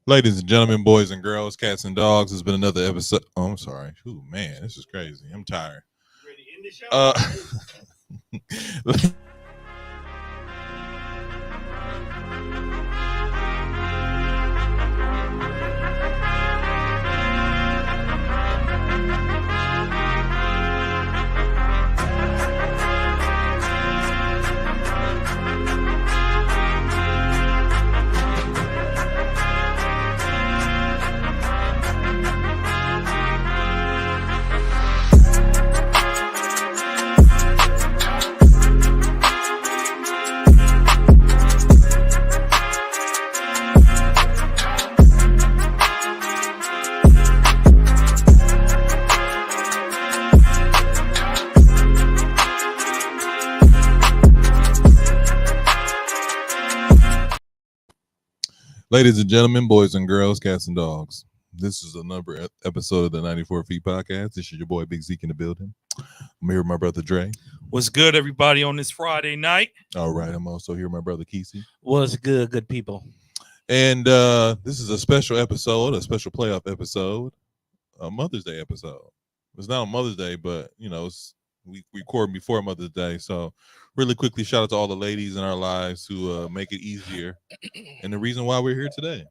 Ladies and gentlemen, boys and girls, cats and dogs, has been another episode. Oh, I'm sorry. Ooh, man, this is crazy. I'm tired. Ready to end the show? Ladies and gentlemen, boys and girls, cats and dogs, this is another episode of the 94 Feet Podcast. This is your boy Big Zeke in the building. I'm here with my brother Dre. What's good, everybody, on this Friday night? All right, I'm also here with my brother Kesey. What's good people? And this is a special episode, a special playoff episode, a Mother's Day episode. It's not on Mother's Day, but, we record before Mother's Day. So really quickly, shout out to all the ladies in our lives who make it easier. And the reason why we're here today.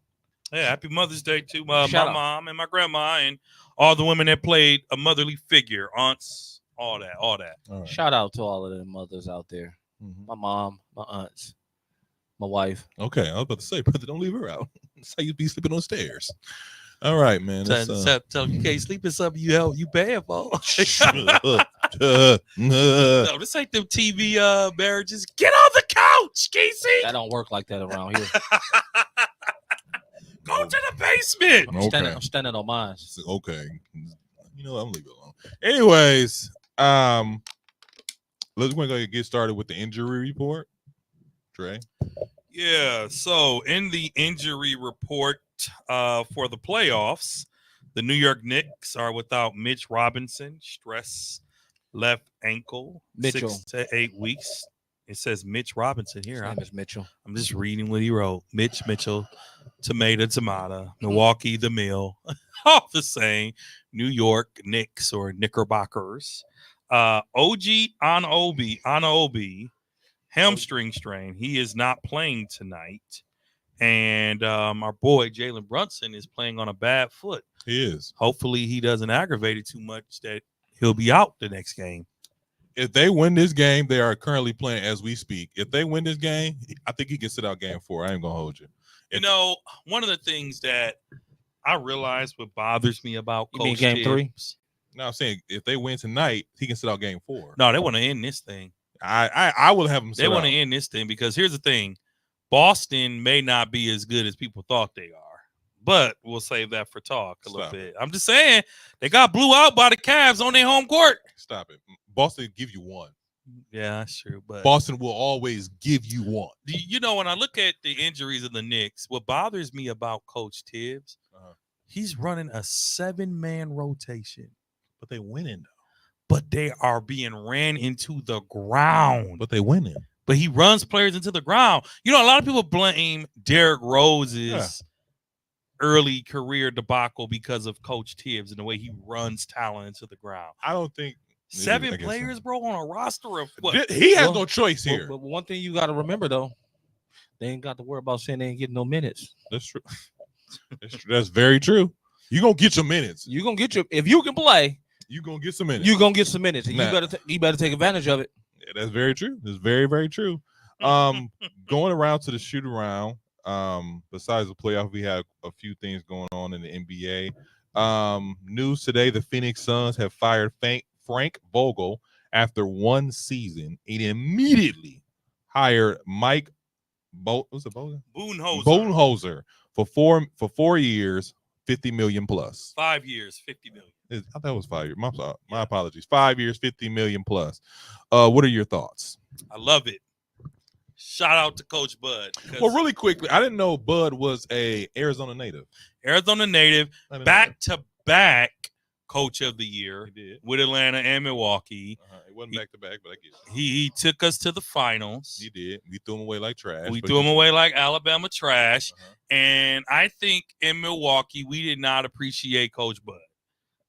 Yeah, happy Mother's Day to my Shout out. mom and my grandma and all the women that played a motherly figure, aunts, all that. All right. Shout out to all of the mothers out there. Mhm. My mom, my aunts, my wife. Okay, I was about to say, brother, don't leave her out. That's how you be sleeping on stairs. All right, man. Tell them you can't sleep in something you paying for. No, No, this ain't them TV marriages. Get on the couch, Casey. That don't work like that around here. Go to the basement. okay. I'm standing on mine. Okay. You know what? I'm gonna leave it alone. Anyways, let's go get started with the injury report. Dre. Yeah, so in the injury report for the playoffs, the New York Knicks are without Mitch Robinson, stress left ankle, Mitchell. 6 to 8 weeks. It says Mitch Robinson here. His name is Mitchell. I'm just reading what he wrote. Mitch Mitchell, tomato, Milwaukee, the mill, all the same. New York Knicks or Knickerbockers. OG Anunoby, hamstring strain. He is not playing tonight. And our boy Jalen Brunson is playing on a bad foot. He is. Hopefully he doesn't aggravate it too much that he'll be out the next game. If they win this game, they are currently playing as we speak. If they win this game, I think he can sit out game 4. I ain't gonna hold you. You know, one of the things that I realize what bothers me about You mean Coach game 3? Tibbs. No, I'm saying if they win tonight, he can sit out game 4. No, they want to end this thing. I will have him sit They want out. to end this thing because here's the thing. Boston may not be as good as people thought they are. But we'll save that for talk a little Stop bit. I'm just saying they got blew out by the Cavs on their home court. Stop it. Boston give you one. Yeah, that's true. But Boston will always give you one. you know, when I look at the injuries of the Knicks, what bothers me about Coach Tibbs, he's running a 7-man rotation. But they winning though. But they are being ran into the ground. But they winning. But he runs players into the ground. You know, a lot of people blame Derrick Rose's early career debacle because of Coach Tibbs and the way he runs talent into the ground. I don't think 7 I guess players, so. bro, on a roster of what? He has Well, no choice here. But one thing you got to remember though, they ain't got to worry about saying they ain't getting no minutes. That's true. That's very true. You gonna get your minutes. You gonna get your if you can play, You gonna get some minutes. you gonna get some minutes. And Nah. you better take advantage of it. Yeah, that's very true. That's very, very true. Going around to the shoot around. Besides the playoff, we have a few things going on in the NBA. News today: the Phoenix Suns have fired Frank Vogel after one season. It immediately hired Mike Budenholzer for 4 years, 50 million plus. 5 years, 50 million. I thought it was 5 years. My apologies. 5 years, 50 million plus. What are your thoughts? I love it. Shout out to Coach Bud. Well, really quickly, I didn't know Bud was a Arizona native. Arizona native, I didn't know back-to-back Coach of the Year that. He did. with Atlanta and Milwaukee. It wasn't back to back, but I get it. He took us to the finals. He did. We threw him away like trash. We but threw he- him away like Alabama trash. Uh-huh. And I think in Milwaukee, we did not appreciate Coach Bud.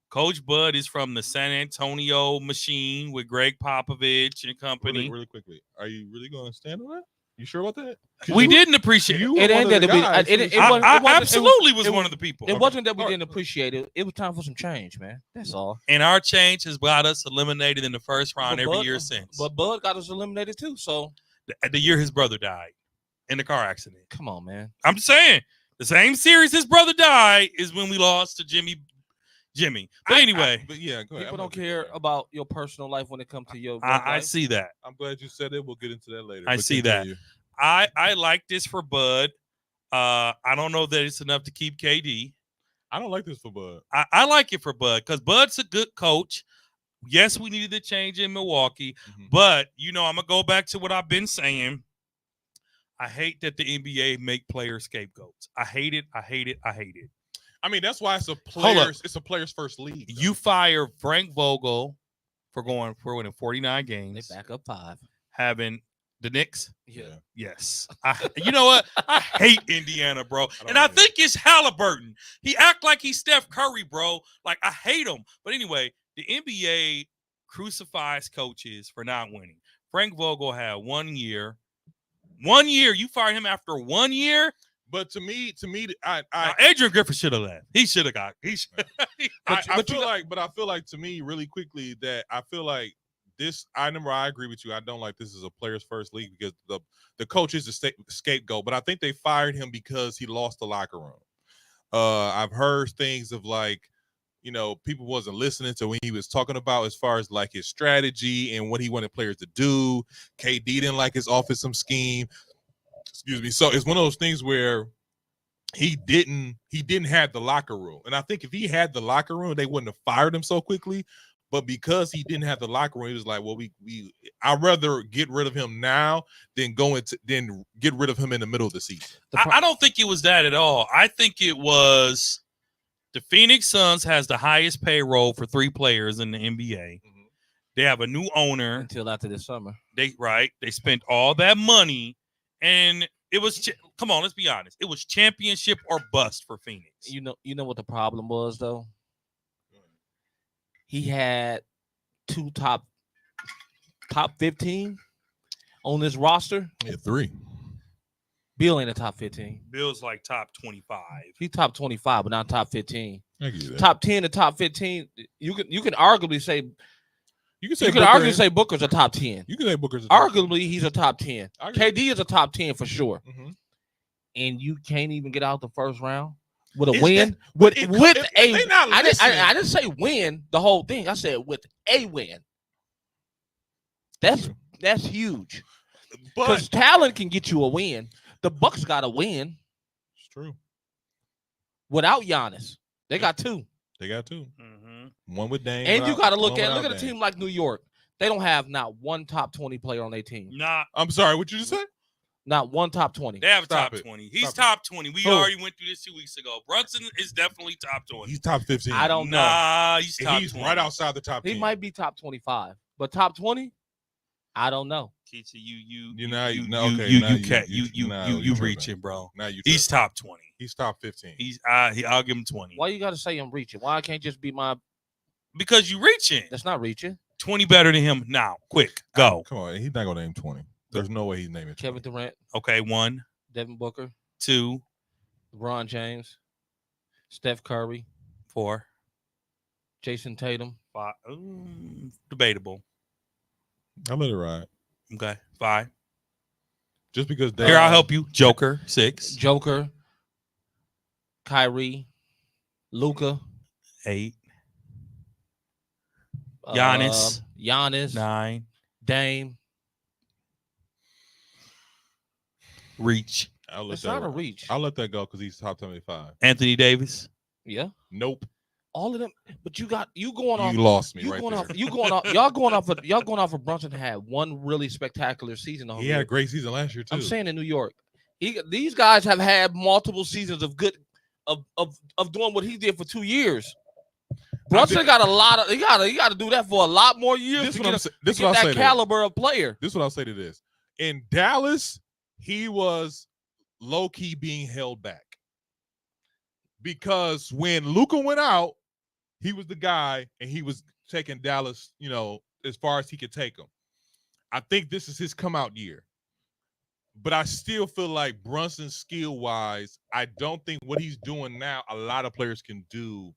Coach Bud is from the San Antonio machine with Greg Popovich and company. Really quickly, are you really going to stand on that? You sure about that? We didn't appreciate You it. were one of the guys who- I absolutely was one of the people. It wasn't that we All right. didn't appreciate it. It was time for some change, man. That's all. And our change has got us eliminated in the first round But every Bud- year since. But Bud got us eliminated too. So The year his brother died in the car accident. come on, man. I'm just saying, the same series his brother died is when we lost to Jimmy. But anyway, but yeah, go ahead. People I'm don't gonna care get that. about your personal life when it comes to your. I life. see that. I'm glad you said it. We'll get into that later. I But see that. continue. I like this for Bud. I don't know that it's enough to keep KD. I don't like this for Bud. I like it for Bud because Bud's a good coach. Yes, we needed a change in Milwaukee, Mhm. but I'm gonna go back to what I've been saying. I hate that the NBA make players scapegoats. I hate it. I hate it. I hate it. I mean, that's why it's a up. player's first league. though. You fire Frank Vogel for winning 49 They games, back up 5. having the Knicks. Yeah. Yes. You know what? I hate Indiana, bro. don't And I like it. think it's Halliburton. He act like he's Steph Curry, bro. Like, I hate him. But anyway, the NBA crucifies coaches for not winning. Frank Vogel had 1 year. 1 year. You fired him after 1 year? But to me, Now, Adrian Griffin should have left. He should have got. He should. I feel like to me, really quickly, that I feel like this. I agree with you. I don't like this as a player's first league because the coach is the scapegoat. But I think they fired him because he lost the locker room. I've heard things of like, people wasn't listening to when he was talking about as far as like his strategy and what he wanted players to do. KD didn't like his offensive scheme. Excuse me. So it's one of those things where he didn't have the locker room. And I think if he had the locker room, they wouldn't have fired him so quickly. But because he didn't have the locker room, he was like, well, I'd rather get rid of him now than get rid of him in the middle of the season. I don't think it was that at all. I think it was the Phoenix Suns has the highest payroll for 3 players in the NBA. Mhm. They have a new owner. Until after this summer. They spent all that money, and it was come on, let's be honest. It was championship or bust for Phoenix. You know what the problem was though? He had 2 top 15 on this roster. Yeah, 3. Bill ain't a top 15. Bill's like top 25. He's top 25, but not top 15. I give you that. Top 10 to top 15. You can arguably say You can say you can Booker arguably is- say Booker's a top 10. You can say Booker's a top Arguably, he's a top 10. I agree. KD is a top 10 for sure. Mhm. And you can't even get out the first round with a It's win. that- With if- with if a they not I listening- didn't say win the whole thing. I said with a win. That's huge. But Because talent can get you a win. The Bucks got a win it's true. without Giannis. They got 2. They got 2. Mm-hmm. One with Dame. And you got to look one at without a Dame. team like New York. They don't have not one top 20 player on their team. Nah, I'm sorry. What you just said? Not one top 20. they have a Stop top it. 20. He's Stop top 20. We Who? already went through this 2 weeks ago. Brunson is definitely top 20. He's top 15. I don't know. Nah, he's top He's 20. right outside the top 10. He might be top 25, but top 20, I don't know. Keisha, You know, now you reaching, bro. Now you. He's tripping. top 20. He's top 15. I'll give him 20. Why you got to say I'm reaching? Why I can't just be my? Because you reaching. That's not reaching. 20 better than him now. Quick, go. Come on, he's not gonna name 20. There's no way he's naming 20. Kevin Durant, Okay, 1, Devin Booker, 2, LeBron James, Steph Curry, 4, Jason Tatum. 5. Debatable. I'll let it ride. Okay, 5. Just because Here, I'll help you. Joker, 6, Joker, Kyrie, Luka, 8, Giannis. Giannis, 9, Dame. Reach. I'll let It's that not a ride. reach. I'll let that go because he's top 75. Anthony Davis. Yeah, Nope. all of them. But you going off. You lost me You right going there. off. You going off. Y'all going off of Brunson had one really spectacular season. He had a great season last year too. I'm saying in New York, these guys have had multiple seasons of good of doing what he did for 2 years. Brunson got a lot of he got to do that for a lot more years This to what get, I'm saying. This to what get I'll say. that to caliber of player. This is what I'll say to this. In Dallas, he was low key being held back. because when Luka went out, he was the guy, and he was taking Dallas, as far as he could take them. I think this is his come out year. But I still feel like Brunson, skill-wise, I don't think what he's doing now, a lot of players can do.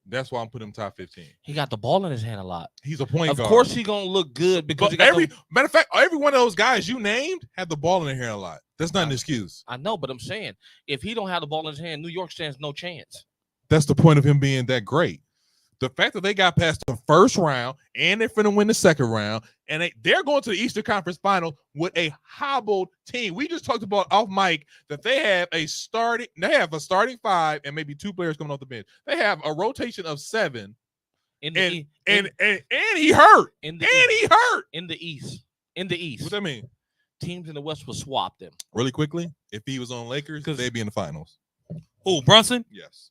That's why I'm putting him top 15. He got the ball in his hand a lot. He's a point guard. Of course, he gonna look good because But he got matter of fact, every one of those guys you named had the ball in their hand a lot. That's not an excuse. I know, but I'm saying if he don't have the ball in his hand, New York stands no chance. That's the point of him being that great. The fact that they got past the first round and they're finna win the second round, and they're going to the Eastern Conference Final with a hobbled team. We just talked about off mic that they have a starting five and maybe 2 players coming off the bench. They have a rotation of 7. And he hurt. In the East. What that mean? Teams in the West will swap them. Really quickly, if he was on Lakers, they'd be in the finals. Oh, Brunson? Yes.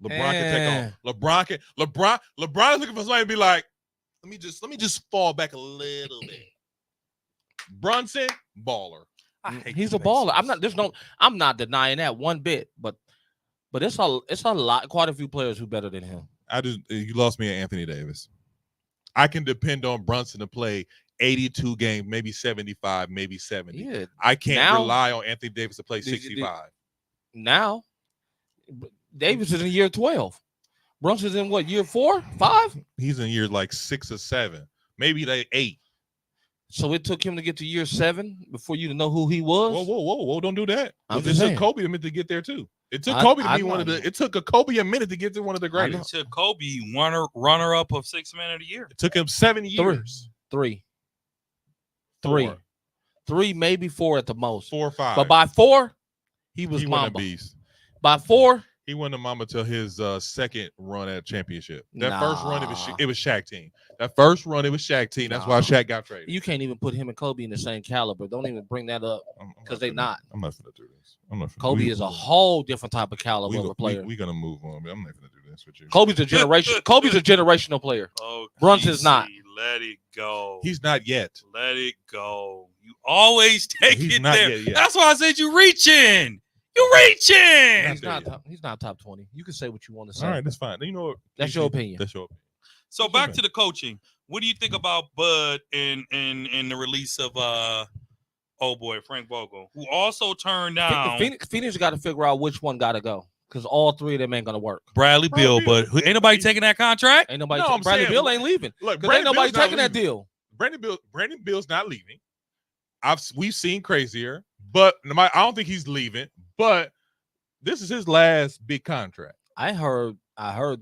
LeBron can take on. LeBron is looking for somebody to be like, let me just fall back a little bit. Brunson, baller. He's a baller. I'm not denying that one bit, but it's a lot, quite a few players who better than him. You lost me at Anthony Davis. I can depend on Brunson to play 82 games, maybe 75, maybe 70. Yeah. I can't rely on Anthony Davis to play 65. Now, Davis is in year 12. Brunson's in what, year 4, 5? He's in year like 6 or 7, maybe like 8. So it took him to get to year 7 before you to know who he was. Whoa! Don't do that. It took Kobe a minute to get there too. It took Kobe to be one of the. It took Kobe a minute to get to one of the greatest. It took Kobe runner up of 6 Man of the Year. It took him 7 years. 3, maybe 4 at the most. 4 or 5. But by 4, he was wasn't Mamba. a beast. By 4, he won the Mamba till his second run at championship. First run, it was Shaq team. That first run, it was Shaq team. That's why Shaq got traded. You can't even put him and Kobe in the same caliber. Don't even bring that up because they're not. I'm not going to do this. Kobe is a whole different type of caliber of a player. We're going to move on. I'm not going to do this with you. Kobe's a generational player. Oh, Brunson's not. Let it go. He's not yet. Let it go. You always take He's it not there. yet. That's why I said you reaching. You're reaching. He's not top 20. You can say what you want to say. All right, that's fine. You know what? That's your opinion. That's your opinion. So back to the coaching. What do you think about Bud and the release of Frank Vogel, who also turned down Phoenix got to figure out which one got to go because all 3 of them ain't gonna work. Bradley Beal, but ain't nobody taking that contract. Ain't nobody. Bradley Beal ain't leaving. Look, ain't nobody taking that deal. Brandon Beal's not leaving. We've seen crazier, but I don't think he's leaving. But this is his last big contract. I heard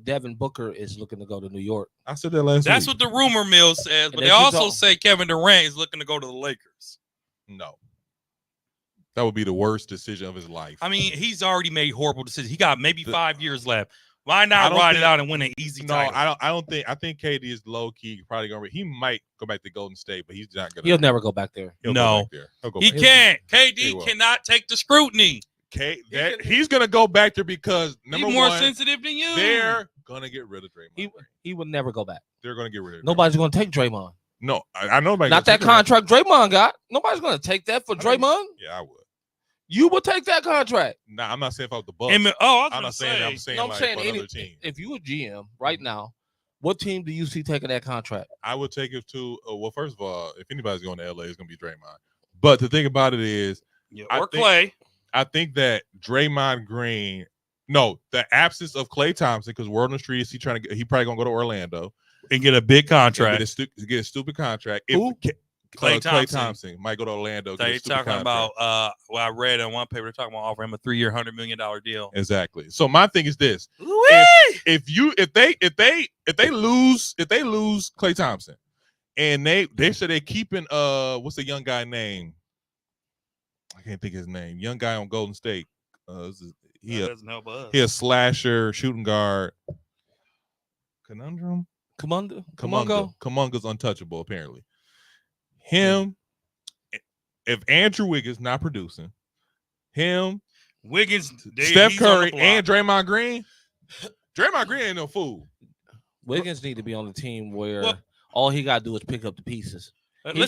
Devin Booker is looking to go to New York. I said that last week. That's what the rumor mill says, but they also say Kevin Durant is looking to go to the Lakers. No. That would be the worst decision of his life. I mean, he's already made horrible decisions. He got maybe 5 years left. Why not ride it out and win an easy title? I think KD is low key probably gonna. He might go back to Golden State, but he's not gonna. He'll never go back there. He can't. KD cannot take the scrutiny. He's gonna go back there because he's more sensitive than you. They're gonna get rid of Draymond. He would never go back. They're gonna get rid of. Nobody's gonna take Draymond. No, I know. Not that contract Draymond got. Nobody's gonna take that for Draymond. Yeah, I would. You would take that contract. Nah, I'm not saying about the Bucks. I'm not saying. I'm saying another team. If you a GM right now, what team do you see taking that contract? I would take it to. Well, first of all, if anybody's going to LA, it's gonna be Draymond. But the thing about it is, Clay. I think that Draymond Green. No, the absence of Klay Thompson, because word on the street is he probably gonna go to Orlando and get a big contract. Get a stupid contract. Who? Klay Thompson might go to Orlando. They're talking about what I read in one paper. They're talking about offering him a 3-year, $100 million deal. Exactly. So my thing is this: if they lose Klay Thompson, and they said they're keeping what's the young guy name? I can't think of his name. Young guy on Golden State. He a slasher, shooting guard. Kumunga's untouchable apparently. Him, if Andrew Wiggins not producing, Wiggins, Steph Curry, and Draymond Green ain't no fool. Wiggins need to be on the team where all he got to do is pick up the pieces. He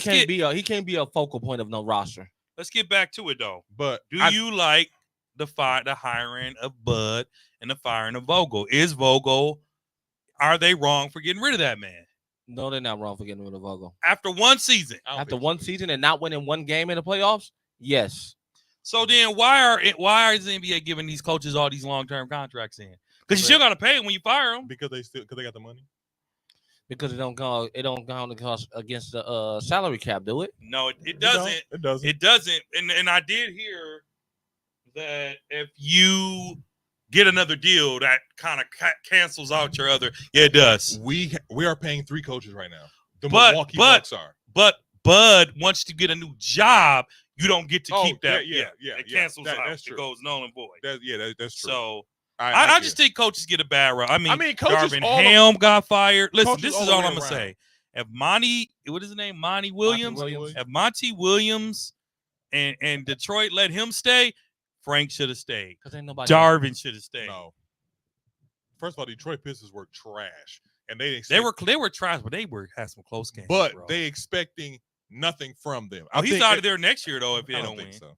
can't be a focal point of no roster. Let's get back to it though. But do you like the hiring of Bud and the firing of Vogel. Is Vogel? Are they wrong for getting rid of that man No, they're not wrong for getting rid of Vogel. after one season? After one season and not winning one game in the playoffs, yes. So then, why is the NBA giving these coaches all these long-term contracts in? Because you still got to pay them when you fire them. Because they got the money. Because it don't go against the salary cap, do it? No, it doesn't. It doesn't. It doesn't. And I did hear that if you get another deal, that kind of cancels out your other. Yeah, it does. We are paying 3 coaches right now. The But- Milwaukee but- Bucks are. But Bud, once you get a new job, you don't get to Oh, keep that. yeah. It cancels out. That's true. It goes null and void. That's true. So I I just think coaches get a bad rap. I mean coaches Darvin all the- Ham got fired. Listen, coaches this all is the all way I'm gonna around. say. If what is his name? Monty Williams. Williams. If Monty Williams and Detroit let him stay, Frank should have stayed. Because ain't nobody. Darvin should have stayed. No. First of all, Detroit Pistons were trash, and they They were trash, but had some close games. but bro. they expecting nothing from them. Oh, he's out of there next year though if they I don't don't win. think so.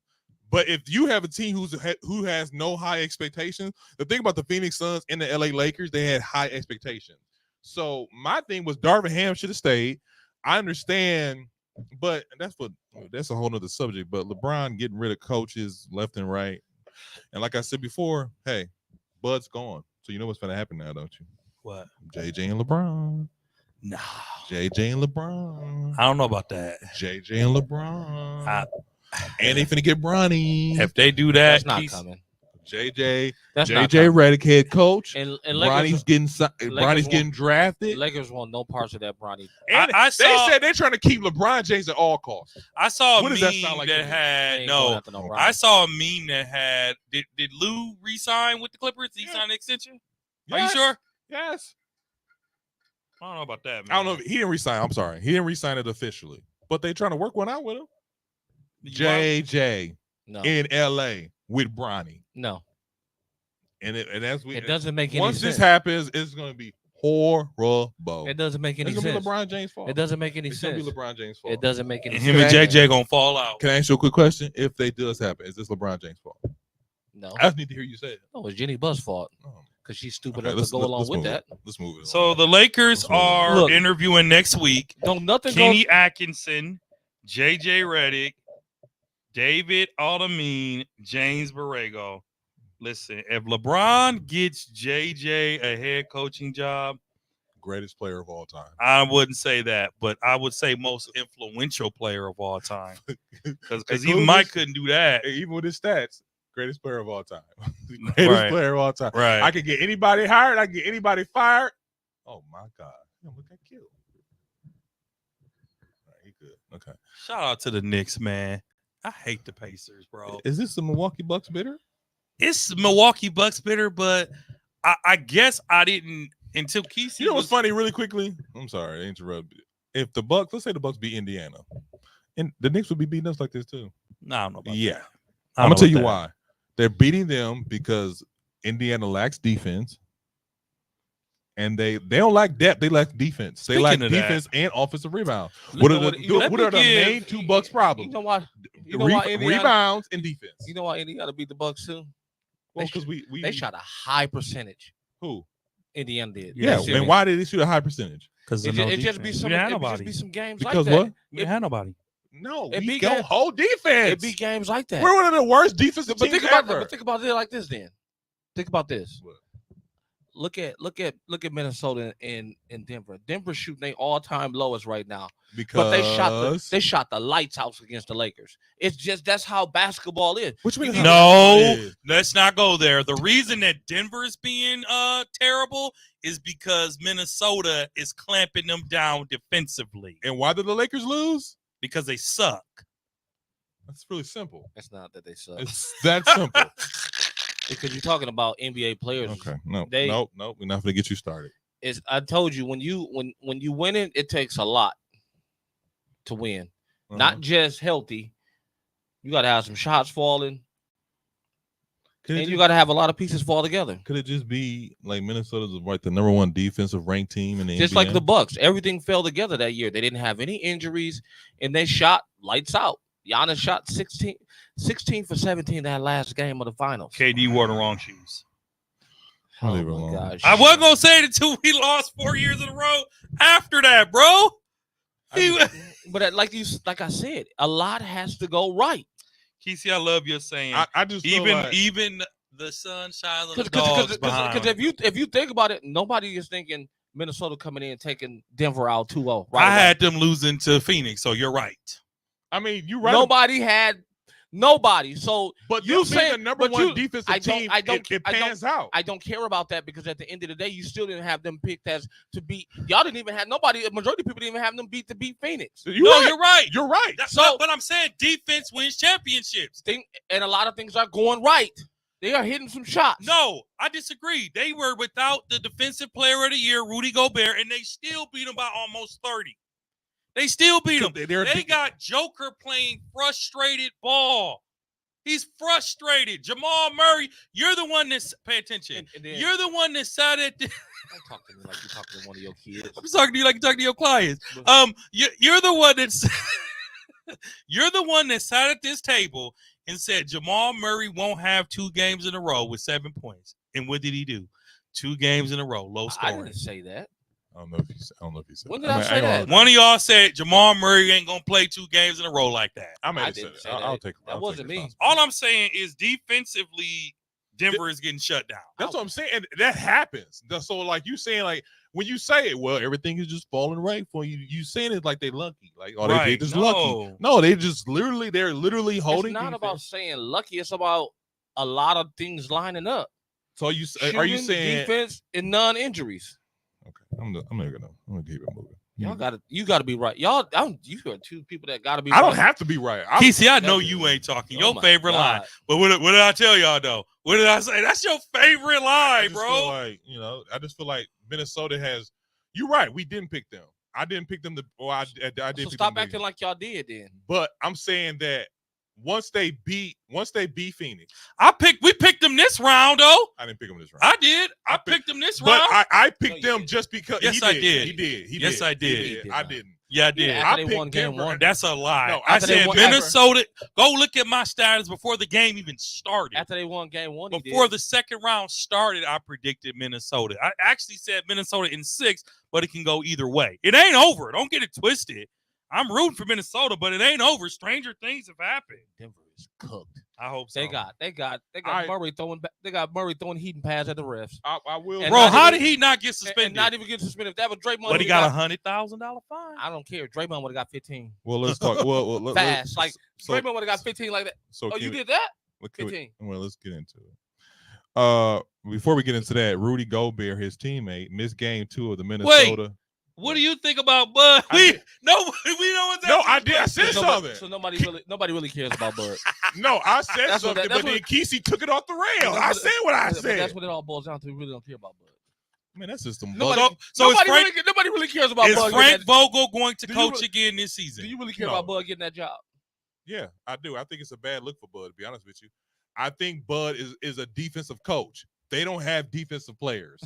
But if you have a team who has no high expectations, the thing about the Phoenix Suns and the LA Lakers, they had high expectations. So my thing was Darvin Ham should have stayed. I understand, but that's a whole nother subject. But LeBron getting rid of coaches left and right. And like I said before, hey, Bud's gone. So you know what's gonna happen now, don't you? What? JJ and LeBron. No. JJ and LeBron. I don't know about that. JJ and LeBron. And they finna get Bronny. If they do that, That's not coming. JJ That's not JJ coming. Redick head coach. And Bronny's getting drafted. Lakers want no parts of that Bronny. And I they saw- said they're trying to keep LeBron James at all costs. I saw a What meme does that sound like to that me? They had ain't going no. after no Bronny. I saw a meme that had did Lou resign with the Clippers? Did he Yeah. sign an extension? Are you Yes. sure? Yes. I don't know about that, man. I don't know. He didn't resign. I'm sorry. He didn't resign it officially. But they trying to work one out with him. JJ No, in LA with Bronny. no. And that's It doesn't make any once sense. this happens, it's gonna be horrible. It doesn't make any It's gonna sense. be LeBron James' fault. It doesn't make any It's gonna sense. be LeBron James' fault. It doesn't make any And sense. him and JJ gonna fall out. Can I ask you a quick question? If they does happen, is this LeBron James' fault? No, I just need to hear you say it. no, it's Jenny Buzz's fault Oh. because she's stupid Okay, enough to go along with move that. it. Let's move it. So along. the Lakers Let's move on. are Look. interviewing next week. Don't nothing Kenny goes. Atkinson, JJ Redick, David Aldermean, James Borrego. Listen, if LeBron gets JJ a head coaching job, greatest player of all time. I wouldn't say that, but I would say most influential player of all time. Because even Mike couldn't do that. Hey, even with his stats, greatest player of all time. greatest Right. player of all time. Right. I could get anybody hired. I could get anybody fired. Oh my God. Look at killed. All right, he good. Okay. Shout out to the Knicks, man. I hate the Pacers, bro. Is this the Milwaukee Bucks bitter? It's Milwaukee Bucks bitter, but I guess I didn't until Kesey. You know what's funny, really quickly? I'm sorry, I interrupted. If the Bucks, let's say the Bucks beat Indiana, and the Knicks would be beating us like this too. No, I don't know about Yeah. that. I'm gonna tell you why. They're beating them because Indiana lacks defense, and they don't lack depth. They lack defense. They lack Speaking of that- defense and offensive rebounds. Look What at are what- the let what me are the give- main two Bucks problems? You know why? You know why Indiana? Rebounds and defense. You know why Indiana beat the Bucks too? Well, because we They shot a high percentage. who? Indiana did. Yeah, That and series. why did they shoot a high percentage? Because It just be some. We didn't have It just nobody. be some games Because like that. what? We didn't have nobody. No, It we beat go game- whole defense. It be games like that. We're one of the worst defensive But teams think about ever. but think about it like this. Then think about this. What? Look at Minnesota and Denver. Denver's shooting their all-time lowest right now. Because But they shot the lights out against the Lakers. It's just that's how basketball is. which means No, let's not go there. The reason that Denver is being terrible is because Minnesota is clamping them down defensively And why did the Lakers lose? because they suck. That's really simple. It's not that they suck. It's that simple. Because you're talking about NBA players. Okay. No. They- no. We're not gonna get you started. I told you when you win it takes a lot to win. Uh-huh. Not just healthy. You got to have some shots falling, Could and you got to have a lot of pieces fall together. Could it just be like Minnesota's like the number one defensive ranked team in the Just NBA? like the Bucks, everything fell together that year. They didn't have any injuries, and they shot lights out. Giannis shot 16 for 17 that last game of the finals. KD wore the wrong shoes. I'll Oh leave it my alone. gosh. I wasn't gonna say it until we lost 4 years in a row. After that, bro. But like I said, a lot has to go right. Kesey, I love your saying. I just feel like, even the sun shines on the dogs behind. Because if you think about it, nobody is thinking Minnesota coming in taking Denver out 2-0. I had them losing to Phoenix, so you're right. I mean, you're right. Nobody. So but you say the number one defensive team, it pans out. I don't care about that because at the end of the day, you still didn't have them picked as to beat. Y'all didn't even have nobody. A majority of people didn't even have them beat Phoenix. You're right. You're right. But I'm saying defense wins championships. And a lot of things are going right. They are hitting some shots. No, I disagree. They were without the defensive player of the year, Rudy Gobert, and they still beat them by almost 30. They still beat them. They got Joker playing frustrated ball. He's frustrated. Jamal Murray, you're the one that's pay attention. You're the one that sat at the Don't talk to me like you're talking to one of your kids. I'm talking to you like you're talking to your clients. You're the one that's you're the one that sat at this table and said Jamal Murray won't have 2 games in a row with 7 points. And what did he do? 2 games in a row, low scoring. I didn't say that. I don't know if you said. When did I say that? One of y'all said Jamal Murray ain't gonna play 2 games in a row like that. I didn't say that. I'll take that. Wasn't me. All I'm saying is defensively, Denver is getting shut down. That's what I'm saying. And that happens. So like you saying, like when you say it, well, everything is just falling right for you. You saying it like they lucky, like they just lucky. No, they're literally holding. It's not about saying lucky. It's about a lot of things lining up. So are you saying defense and non-injuries? Okay, I'm gonna keep it moving. You gotta be right. You are 2 people that gotta be right. I don't have to be right. Kesey, I know you ain't talking. Your favorite line. But what did I tell y'all though? What did I say? That's your favorite line, bro. I just feel like Minnesota has. You're right. We didn't pick them. I didn't pick them. I did. So stop acting like y'all did then. But I'm saying that once they beat Phoenix, we picked them this round though. I didn't pick them this round. I did. I picked them this round. But I picked them just because. Yes, I did. He did. Yes, I did. I didn't. Yeah, I did. I picked game 1. That's a lie. No, I said Minnesota. Go look at my status before the game even started. After they won game 1, before the second round started, I predicted Minnesota. I actually said Minnesota in 6, but it can go either way. It ain't over. Don't get it twisted. I'm rooting for Minnesota, but it ain't over. Stranger things have happened. Denver is cooked. I hope so. They got Murray throwing. They got Murray throwing heating pads at the refs. I will. Bro, how did he not get suspended? And not even get suspended. If that was Draymond, but he got $100,000 fine. I don't care. Draymond would have got 15. Well, let's talk. Well, fast. Draymond would have got 15 like that. So you did that? 15. Well, let's get into it. Before we get into that, Rudy Gobert, his teammate, missed game 2 of the Minnesota. Wait. What do you think about Bud? We know what's No, I did. I said something. So nobody really cares about Bud. No, I said something, but then Kesey took it off the rail. I said what I said. That's what it all boils down to. We really don't care about Bud. Man, that's just some nobody really cares about Bud. Is Frank Vogel going to coach again this season? Do you really care about Bud getting that job? Yeah, I do. I think it's a bad look for Bud, to be honest with you. I think Bud is a defensive coach. They don't have defensive players.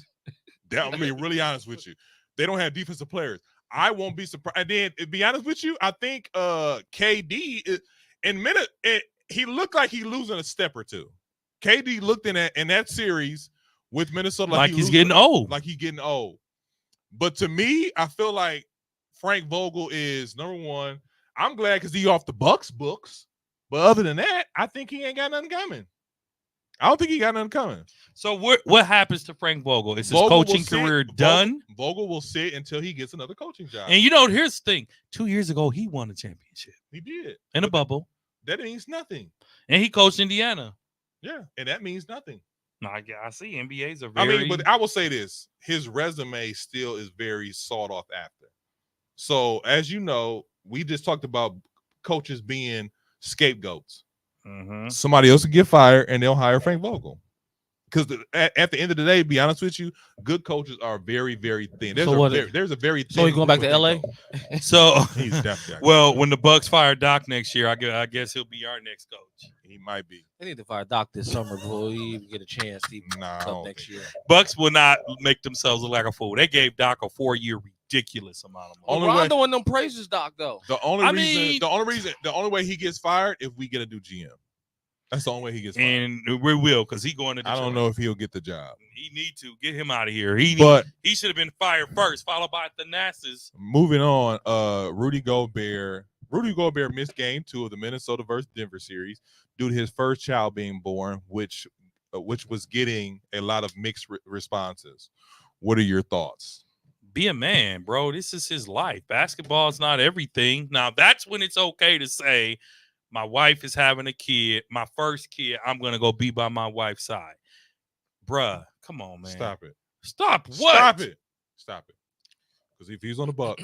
I'm gonna be really honest with you. They don't have defensive players. I won't be surprised. And then, to be honest with you, I think KD he looked like he's losing a step or 2. KD looked in that series with Minnesota like he's getting old. Like he's getting old. But to me, I feel like Frank Vogel is number 1. I'm glad because he off the Bucks books. But other than that, I think he ain't got nothing coming. I don't think he got nothing coming. So what happens to Frank Vogel? Is his coaching career done? Vogel will sit until he gets another coaching job. And here's the thing. 2 years ago, he won a championship. He did. In a bubble. That means nothing. And he coached Indiana. Yeah, and that means nothing. No, I see. NBA's are very... I mean, but I will say this. His resume still is very sought off after. So, as you know, we just talked about coaches being scapegoats. Mm-hmm. Somebody else will get fired and they'll hire Frank Vogel. Because at the end of the day, to be honest with you, good coaches are very, very thin. There's a very thin. So he's going back to LA? So he's definitely well, when the Bucks fire Doc next year, I guess he'll be our next coach. He might be. They need to fire Doc this summer before we even get a chance to come next year. Bucks will not make themselves look like a fool. They gave Doc a 4-year ridiculous amount of money. Only way- Rondo and them praises, Doc, though. The only I reason, mean- the only way he gets fired if we get a new GM. That's the only way he gets fired. And we will, because he going to Detroit. I don't know if he'll get the job. He need to get him out of here. He But should have been fired first, followed by Thanasis. moving on, Rudy Gobert missed game 2 of the Minnesota versus Denver series due to his first child being born, which was getting a lot of mixed responses. What are your thoughts? Be a man, bro. This is his life. Basketball is not everything. Now, that's when it's okay to say, my wife is having a kid, my first kid, I'm going to go be by my wife's side. Bruh, come on, man. Stop it. Stop what? Stop it. Stop it. Because if he's on the Bucks,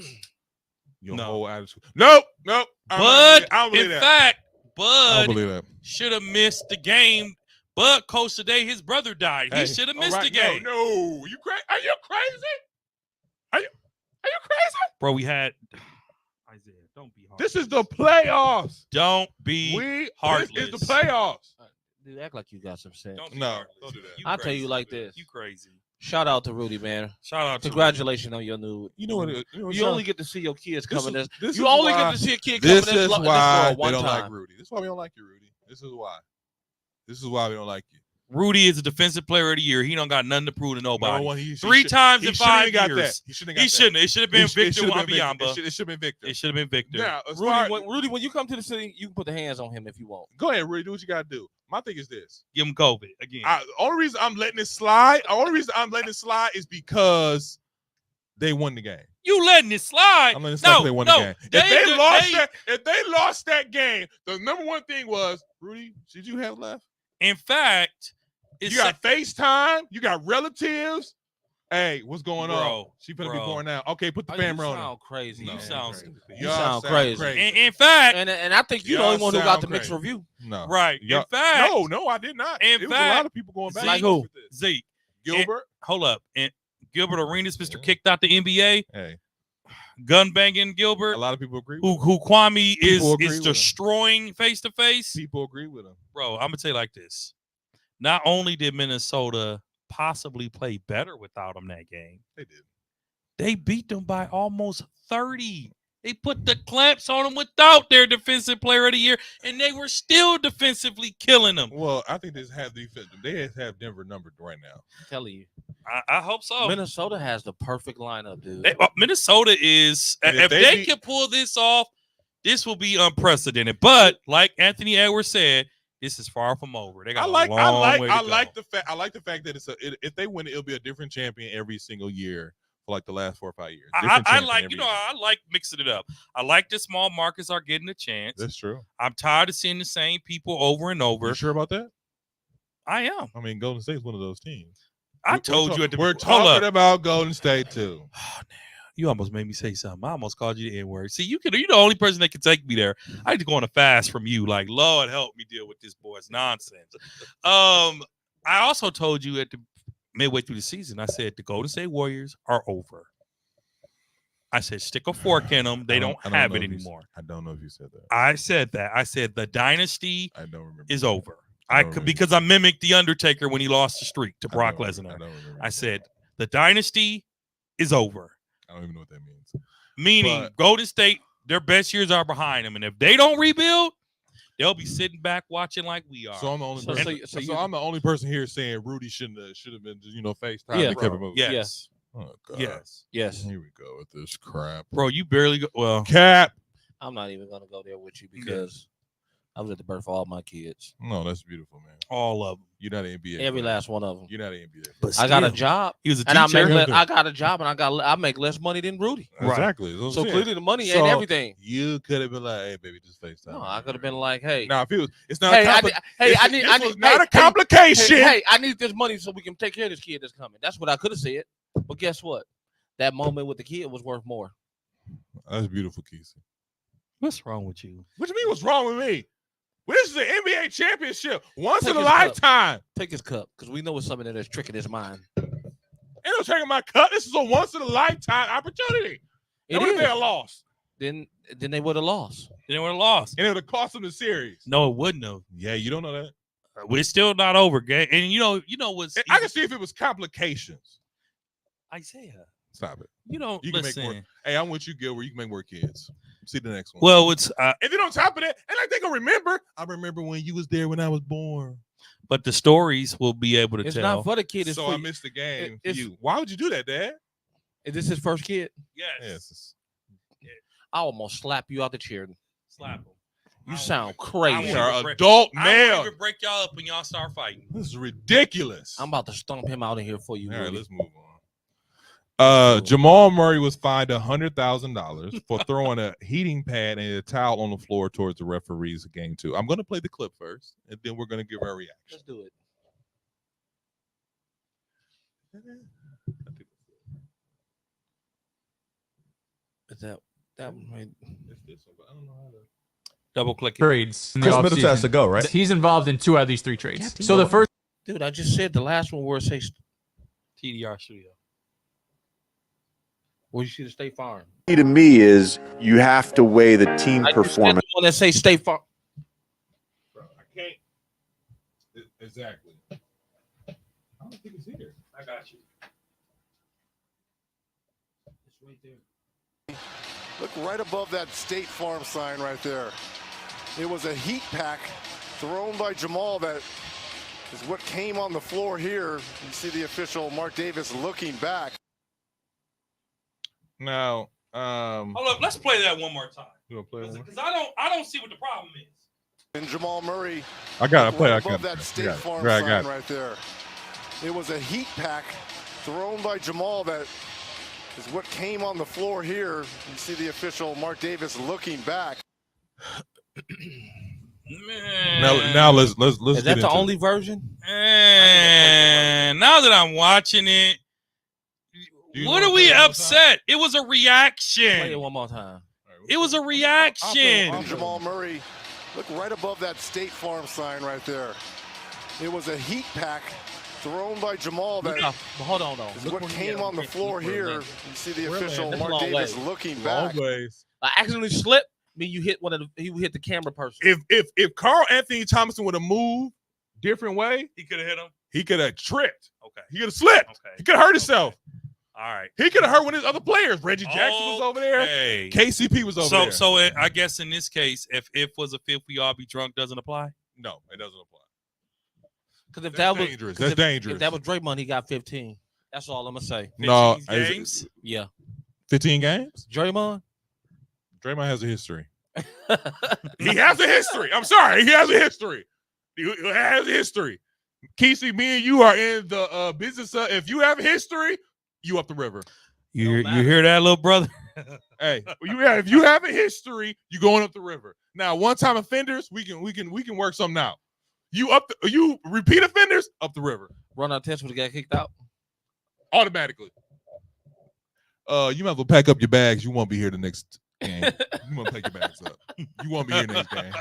your No. whole attitude. Nope. I Bud, don't believe in that. fact, I don't Bud believe that. should have missed the game. Bud coached today, his brother died. He Hey, should have all missed right, the game. No, you crazy? Are you crazy? Are you crazy? Bro, we had Isaiah. Don't be hard. This is the playoffs. Don't be This heartless. is the playoffs. Dude, act like you got some sense. Don't be No, heartless. don't do that. You I'll tell you crazy, like man. this. You crazy. Shout out to Rudy, man. Shout out to Congratulations on your new. You know what? It, you know what You only get to see your kids coming. this is You only why- get to see a kid coming This this is world why one they don't time. like Rudy. This is why we don't like you, Rudy. This is why. This is why we don't like you. Rudy is a defensive player of the year. He don't got nothing to prove to nobody. Number one, he 3 should- times he in shouldn't 5 have got years. that. He shouldn't have got He that. shouldn't. It should have been It Victor should have been Wembanyama. Victor. It should have been Victor. It should have been Victor. Now, as far- Rudy, when you come to the city, you can put the hands on him if you want. go ahead, Rudy. Do what you got to do. My thing is this. Give him COVID again. The only reason I'm letting it slide. The only reason I'm letting it slide is because they won the game. You letting it slide? I'm letting it slide because they won the game. If they lost that game, the number one thing was, Rudy, did you have left? In fact, it's You got FaceTime. You got relatives. Hey, what's going on? Bro, She finna be bro. born now. Okay, put the Oh, camera you on. her. sound crazy. You man. sound crazy. stupid. You sound crazy. in fact, And I think you're the Y'all only one who got sound the mixed crazy. review. No. right. Y'all- In fact, No, I did not. In There was a fact, lot of people going back. Like and forth who? with this. Zeke, Gilbert. hold up. And Gilbert Arenas, Mr. Yeah. Kicked out the NBA, Hey, gun banging Gilbert, a lot of people agree with who Kwame People agree is with him. destroying face to face. People agree with him. Bro, I'm gonna tell you like this. Not only did Minnesota possibly play better without him that game, They did. they beat them by almost 30. They put the clamps on them without their defensive player of the year, and they were still defensively killing them. Well, I think they have defense. They have Denver numbered right now. I'm telling you. I hope so. Minnesota has the perfect lineup, dude. Minnesota is, And if they can pull this off, this will be unprecedented. But like Anthony Edwards said, this is far from over. They got a long way to go. I like the fact that if they win, it'll be a different champion every single year for like the last 4 or 5 years. Different I champion like, every you know, year. I like mixing it up. I like the small markets are getting a chance. That's true. I'm tired of seeing the same people over and over. You sure about that? I am. I mean, Golden State's one of those teams. I told you at the we're hold talking up. about Golden State too. Oh, damn. You almost made me say something. I almost called you the N-word. See, you're the only person that can take me there. I had to go on a fast from you. Like, Lord help me deal with this boy's nonsense. I also told you at the midway through the season, I said the Golden State Warriors are over. I said stick a fork in them. They don't have know it if you- anymore. I don't know if you said that. I said that. I said the dynasty I don't remember. is over. I I don't could remember. because I mimicked the Undertaker when he lost the streak to I Brock don't Lesnar. don't remember. I said the dynasty is over. I don't even know what that means. Meaning But- Golden State, their best years are behind them, and if they don't rebuild, they'll be sitting back watching like we are. So I'm the only So- person. so So, you- I'm the only person here saying Rudy should have been FaceTime Yeah, and kept it moving. yes, Oh God. yes, Yes. Here we go with this crap. bro, you barely go. Well, Cap. I'm not even gonna go there with you because I was at the birth of all my kids. No, that's beautiful, man. all of them. You're not an NBA. Every player. last one of them. You're not an NBA. player. But I got a still, job, He was a and I teacher. make I got a job, and I make less money than Rudy. Right. Exactly. That's what So I'm saying. clearly the money So, ain't everything. You could have been like, "Hey, baby, just FaceTime." No, I could have been like, hey, Now, if it's not. hey, a compli- I this need was not a complication. Hey, I need this money so we can take care of this kid that's coming. That's what I could have said. But guess what? That moment with the kid was worth more. That's beautiful, Kesey. What's wrong with you? What you mean? What's wrong with me? Well, this is an NBA championship, once Take in a his cup. lifetime. Take his cup because we know it's something that is tricking his mind. Ain't no taking my cup. This is a once in a lifetime opportunity. It It would have been a is. loss, Then they would have lost. They would have lost. and it would have cost them the series. No, it wouldn't have. Yeah, you don't know that. It's still not over, gang. And you know what's And I can see if it was complications. Isaiah. Stop it. You don't You can make more. listen. Hey, I'm with you, Gilbert. You can make more kids. See the next one. Well, it's and then on top of that, and like they gonna remember. I remember when you was there when I was born. but the stories will be able to It's tell. not for the kid. It's So for I missed the game. For it's- you. Why would you do that, Dad? Is this his first kid? Yes. I almost slap you out the chair. Slap them. You sound I We crazy. won't are even break- adult I male. won't even break y'all up when y'all start fighting. This is ridiculous. I'm about to stomp him out of here for you. All right, Woody. let's move on. Jamal Murray was fined $100,000 for throwing a heating pad and a towel on the floor towards the referees of game 2. I'm going to play the clip first, and then we're going to give our reaction. Let's do it. Is that one right? It's this one, but I don't know how to. Double click it. trades in the Chris Middleton has offseason. to go, right? He's involved in 2 out of these 3 trades. Captain So the Morgan. first Dude, I just said the last one where it says TDR Studio. where you should have State Farm. To me is you have to weigh the team I just said performance. the one that say State Farm. Bro, I can't. Exactly. I don't think it's here. I got you. It's right there. Look right above that State Farm sign right there. It was a heat pack thrown by Jamal that is what came on the floor here. You see the official Mark Davis looking back. Now, Oh look, let's play that one more time. you want to play one? Because I don't see what the problem is. And Jamal Murray I got to play. I right got above that State Farm I sign got it. right there. It was a heat pack thrown by Jamal that is what came on the floor here. You see the official Mark Davis looking back. Man. Now let's Is get that into the it. only version? And now that I'm watching it, You what wanna are we play it one more upset? It was a Play it reaction. one more time. It was a And reaction. Jamal Murray, look right above that State Farm sign right there. It was a heat pack thrown by Jamal that Look up. But hold on, though. is Look what when he came hit on the him. floor We're here. landing. You see the We're official landing. That's Mark a long Davis way. looking back. Always. I accidentally slipped. Mean you hit one of the. You hit the camera person. If Carl Anthony Thompson would have moved different way, He could have hit him. he could have tripped. Okay. He could have slipped. Okay. He could have hurt himself. All right. He could have hurt one of his other players. Reggie Jackson was over there. Hey. KCP was over So there. so I guess in this case, if was a fifth, we all be drunk doesn't apply. No, it doesn't apply. Because if That's that was dangerous. 'cause That's if- dangerous. If that was Draymond, he got 15. That's all I'm gonna say. No, 15 is it games. Yeah, 15 games. Draymond. Draymond has a history. He has a history. I'm sorry. He has a history. He has a history. Kesey, me and you are in the business of if you have a history, you up the river. You hear that, little brother? Hey, if you have a history, you going up the river. Now, one-time offenders, we can work something out. You repeat offenders, up the river Run out test would have got kicked out. automatically. You might as well pack up your bags. You won't be here the next game. You want to pack your bags up. You won't be here next game.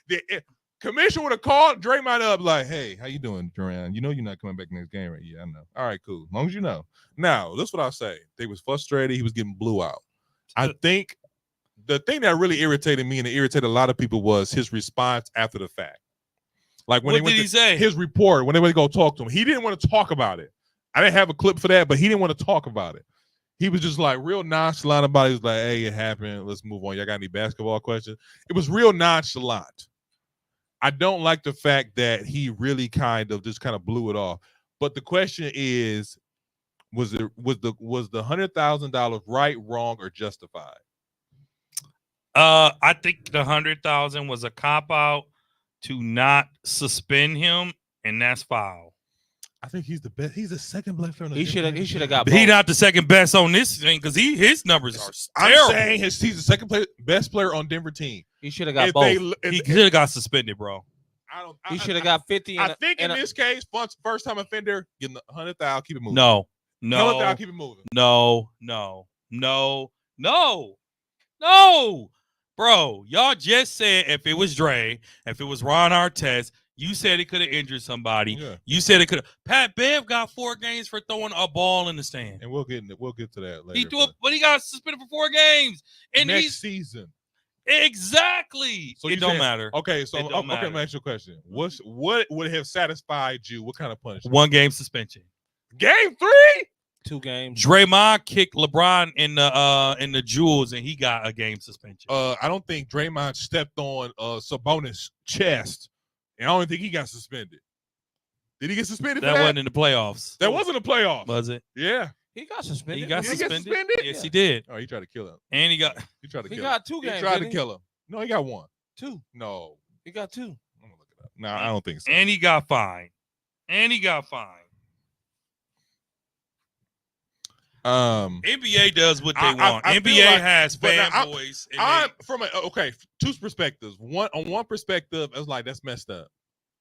The commission would have called Draymond up like, "Hey, how you doing, Duran? You know you're not coming back next game, right? Yeah, I know. All right, cool. As long as you know." Now, that's what I'll say. They was frustrated. He was getting blew out. I think the thing that really irritated me and it irritated a lot of people was his response after the fact. Like when What they went did he to say? his report, when they went to go talk to him, he didn't want to talk about it. I didn't have a clip for that, but he didn't want to talk about it. He was just like real nonchalant about it. He was like, "Hey, it happened. Let's move on. Y'all got any basketball questions?" It was real nonchalant. I don't like the fact that he really kind of blew it off. But the question is, was the $100,000 right, wrong, or justified? I think the 100,000 was a cop out to not suspend him, and that's foul. I think he's the best. He's the second best player. He should have got. But he both. not the second best on this thing because his numbers are I'm terrible. saying he's the second best player on Denver team. He should have got If both. they- He if- should have got suspended, bro. He should have got 50. I think in this case, first time offender, getting the 100,000, keep it moving. No, 100,000, keep it moving. no, bro. Y'all just said if it was Dre, if it was Ron Artest, you said it could have injured somebody. Yeah. You said it could have. Pat Bev got 4 games for throwing a ball in the stand. And we'll get to that later. He threw it, but he got suspended for 4 games. And next he's season. exactly. So it you don't saying- matter. Okay, so It don't okay, matter. let me ask you a question. What would have satisfied you? What kind of punishment? 1 game suspension. Game 3? 2 games. Draymond kicked LeBron in the jewels, and he got a game suspension. I don't think Draymond stepped on Sabonis' chest, and I don't think he got suspended. Did he get suspended? That for wasn't in the playoffs. That wasn't a playoff. Was it? Yeah. He got suspended. He got Did he get suspended. suspended? Yes, he did. Oh, he tried to kill him. And he got He tried to He kill got him. 2 games. He tried to didn't kill him. No, he got 1. 2. No. He got 2. I'm gonna look it up. No, I don't think so. and he got fined. NBA does what they want. I feel NBA like- has but now fanboys. and I'm from two perspectives. On one perspective, it's like that's messed up.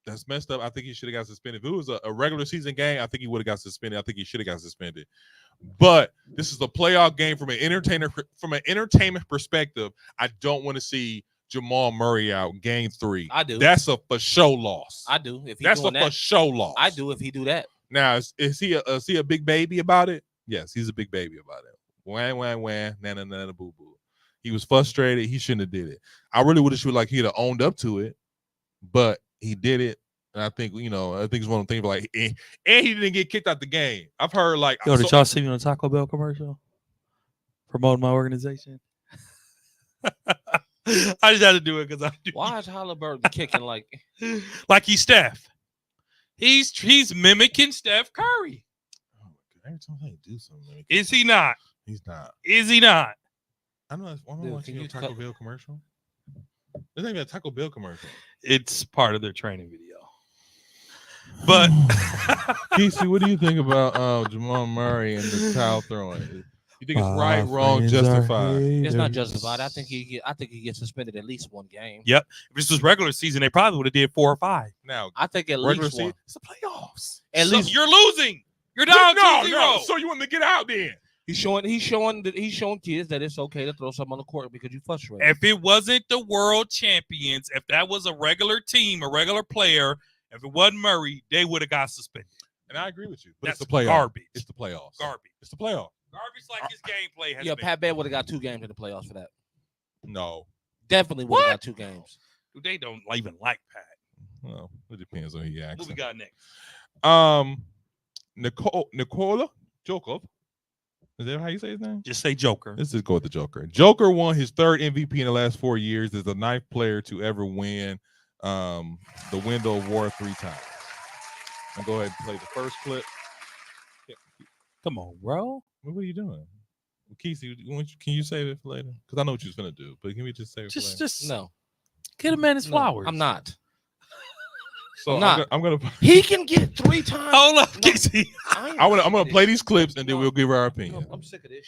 That's messed up. I think he should have got suspended. If it was a regular season game, I think he would have got suspended. I think he should have got suspended. But this is a playoff game from an entertainment perspective. I don't want to see Jamal Murray out game 3. I do. That's a for show loss. I do. If he That's a doing for that, show loss. I do. If he do that, Now, is he a big baby about it? Yes, he's a big baby about it. Wham, wham, wham, nana, nana, boo, boo. He was frustrated. He shouldn't have did it. I really would have like he'd have owned up to it, but he did it. And I think, I think it's one of the things like, and he didn't get kicked out the game. I've heard like, Yo, did y'all see me on a Taco Bell commercial promoting my organization? I just had to do it because I do. why is Halliburton kicking like? Like he's Steph. He's mimicking Steph Curry. oh my God, every time I do something, Is he not? he's not. Is he not? I don't know. Dude, watching can a you Taco cut- Bell commercial. There's not even a Taco Bell commercial. It's part of their training video. But Casey, what do you think about Jamal Murray and the towel throwing? You think it's right, wrong, justified? It's not justified. I think he gets suspended at least 1 game. Yep. If this was regular season, they probably would have did 4 or 5. Now, I think at regular least 1. season, it's the playoffs. At So least you're losing. You're down 2-0. So you want him to get out then? he's showing kids that it's okay to throw something on the court because you frustrated. If it wasn't the world champions, if that was a regular team, a regular player, if it wasn't Murray, they would have got suspended. And I agree with you. But That's it's the playoffs. garbage. It's the playoffs. Garbage. It's the playoffs. Garbage like his gameplay has Yeah, been. Pat Bev would have got 2 games in the playoffs for that. No. Definitely would have got 2 games. Dude, they don't even like Pat. Well, it depends on who you ask. What we got next? Nikola Jokic. Is that how you say his name? Just say Joker. Let's just go with the Joker. Joker won his 3rd MVP in the last 4 years. Is the 9th player to ever win the Wendell Award 3 times. I'll go ahead and play the first clip. Come on, bro. What are you doing? Kesey, can you save it for later? Because I know what you was going to do, but can we just save it for later? Just No, get a man his no, flowers. I'm not. So I'm not. I'm gonna He can get 3 times. Hold up, No. Casey. I'm gonna play these clips and then we'll give our opinion. I'm sick of this.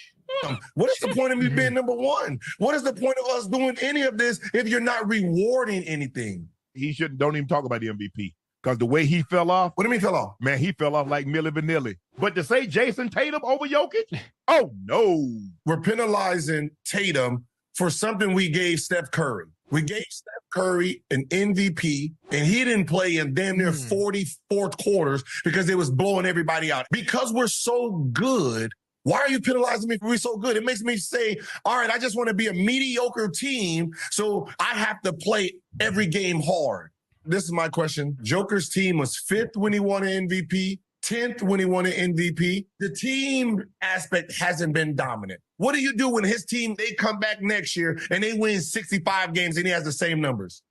What is the point of me being number 1? What is the point of us doing any of this if you're not rewarding anything? He shouldn't. Don't even talk about the MVP because the way he fell off, What do you mean fell off? man, he fell off like Milli Vanilli. But to say Jason Tatum over Jokic, oh no. We're penalizing Tatum for something we gave Steph Curry. We gave Steph Curry an MVP, and he didn't play in damn near 40 fourth quarters because it was blowing everybody out. Because we're so good, why are you penalizing me for being so good? It makes me say, all right, I just want to be a mediocre team, so I have to play every game hard. This is my question. Joker's team was 5th when he won an MVP, 10th when he won an MVP. The team aspect hasn't been dominant. What do you do when his team, they come back next year and they win 65 games and he has the same numbers?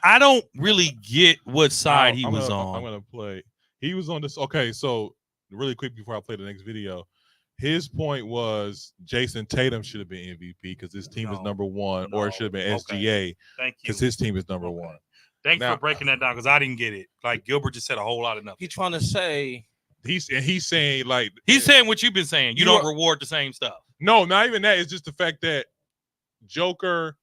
I don't really get what side he was I'm on. gonna play. He was on this. Okay, so really quick before I play the next video, his point was Jason Tatum should have been MVP because his team is No. number 1, or it should have been No. SGA Thank you. because his team is number Okay. 1. Thanks Now- for breaking that down because I didn't get it. Like Gilbert just said a whole lot of nothing. He's trying to say He's saying like He's saying what you've been saying. You You don't are- reward the same stuff. no, not even that. It's just the fact that Joker.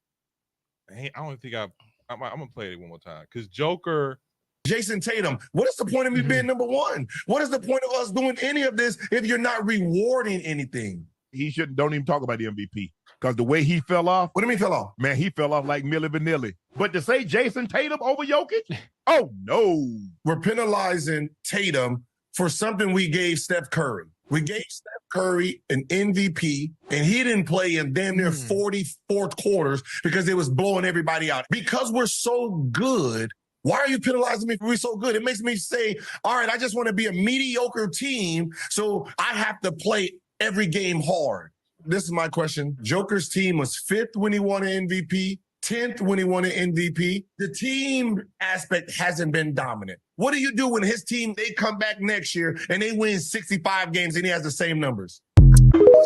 I don't think I'm gonna play it one more time because Joker. Jason Tatum, what is the point of me being number 1? What is the point of us doing any of this if you're not rewarding anything? He shouldn't. Don't even talk about the MVP because the way he fell off, What do you mean fell off? man, he fell off like Milli Vanilli. But to say Jason Tatum over Jokic, oh no. We're penalizing Tatum for something we gave Steph Curry. We gave Steph Curry an MVP, and he didn't play in damn near 40 fourth quarters because it was blowing everybody out. Because we're so good, Why are you penalizing me for being so good? It makes me say, all right, I just want to be a mediocre team, so I have to play every game hard. This is my question. Joker's team was 5th when he won an MVP, 10th when he won an MVP. The team aspect hasn't been dominant. What do you do when his team, they come back next year and they win 65 games and he has the same numbers?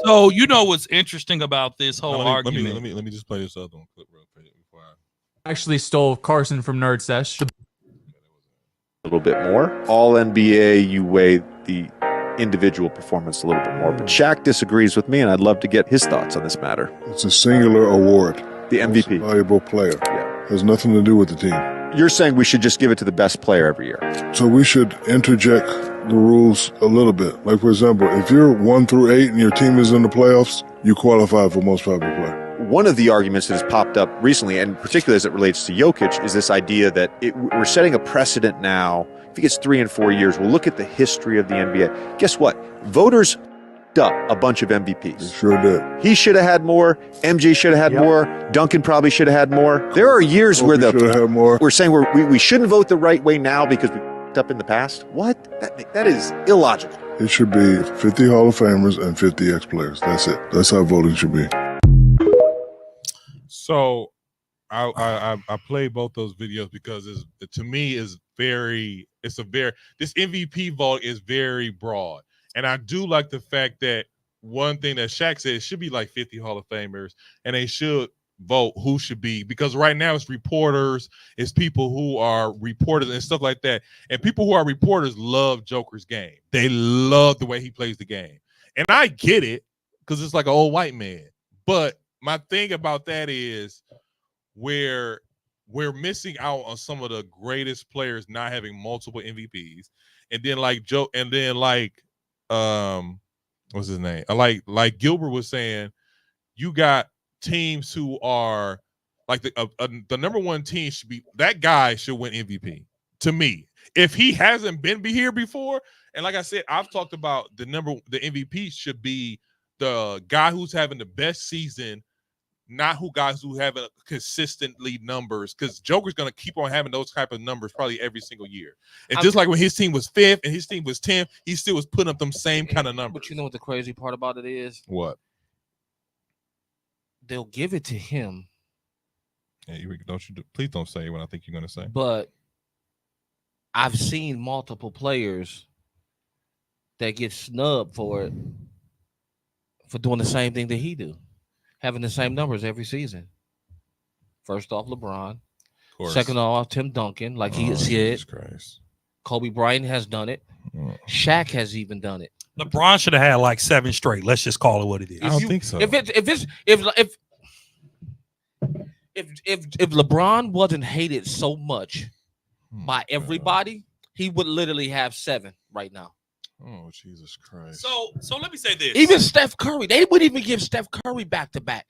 So you know what's interesting about this whole Let argument? me just play this other one clip real quick before I. Actually stole Carson from Nerd Sesh. A little bit more. All NBA, you weigh the individual performance a little bit more. But Shaq disagrees with me, and I'd love to get his thoughts on this matter. It's a singular award. The MVP. Most valuable player. Yeah. Has nothing to do with the team. You're saying we should just give it to the best player every year. So we should interject the rules a little bit. Like, for example, if you're 1 through 8 and your team is in the playoffs, you qualify for most valuable player. One of the arguments that has popped up recently, and particularly as it relates to Jokic, is this idea that we're setting a precedent now. If he gets 3 and 4 years, we'll look at the history of the NBA. Guess what? Voters up a bunch of MVPs. They sure did. He should have had more. MJ should have had more. Duncan probably should have had more. There are years where should have had more. we're saying we shouldn't vote the right way now because we up in the past. What? That is illogical. It should be 50 Hall of Famers and 50 ex-players. That's it. That's how voting should be. So I play both those videos because to me this MVP vote is very broad. And I do like the fact that one thing that Shaq said, it should be like 50 Hall of Famers, and they should vote who should be, because right now it's reporters, it's people who are reporters and stuff like that. And people who are reporters love Joker's game. They love the way he plays the game. And I get it, because it's like an old white man. But my thing about that is where we're missing out on some of the greatest players not having multiple MVPs. And then what's his name? Like Gilbert was saying, you got teams who are like the number one team should be, that guy should win MVP to me. If he hasn't been here before, and like I said, I've talked about the MVP should be the guy who's having the best season, not guys who have consistently numbers, because Joker's going to keep on having those type of numbers probably every single year. And just like when his team was 5th and his team was 10th, he still was putting up them same kind of numbers. But you know what the crazy part about it is? What? They'll give it to him. Yeah, please don't say what I think you're going to say. But I've seen multiple players that get snubbed for it, for doing the same thing that he do, having the same numbers every season. First off, LeBron. Second off, Tim Duncan, like he said. Kobe Bryant has done it. Shaq has even done it. LeBron should have had like 7 straight. Let's just call it what it is. I don't think so. If LeBron wasn't hated so much by everybody, he would literally have 7 right now. Oh, Jesus Christ. So let me say this. Even Steph Curry, they wouldn't even give Steph Curry back-to-back.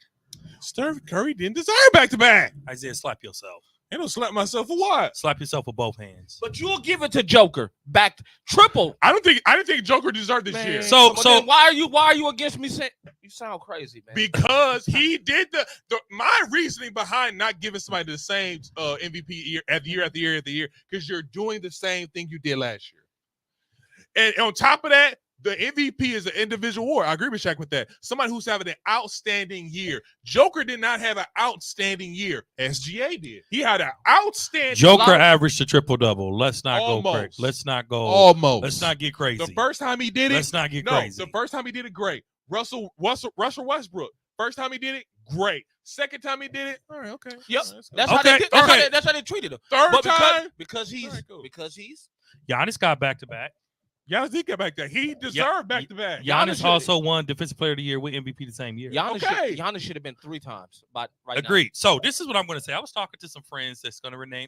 Steph Curry didn't deserve back-to-back. Isaiah, slap yourself. I don't slap myself for what? Slap yourself with both hands. But you'll give it to Joker back triple. I didn't think Joker deserved this year. So why are you against me? You sound crazy, man. Because he did my reasoning behind not giving somebody the same MVP year after year, because you're doing the same thing you did last year. And on top of that, the MVP is an individual award. I agree with Shaq with that. Somebody who's having an outstanding year. Joker did not have an outstanding year. SGA did. He had an outstanding. Joker averaged a triple-double. Let's not go crazy. Let's not go. Almost. Let's not get crazy. The first time he did it. Let's not get crazy. The first time he did it, great. Russell Westbrook. First time he did it, great. Second time he did it, all right, okay. Yep. That's How they did. That's how they treated him. Third but time. because he's right, cool. Giannis got back-to-back. Giannis did get back there. He deserved back-to-back. Giannis also won Defensive Player of the Year with MVP the same year. Giannis should have been 3 times. But Agreed. So this is what I'm going to say. I was talking to some friends that's going to remain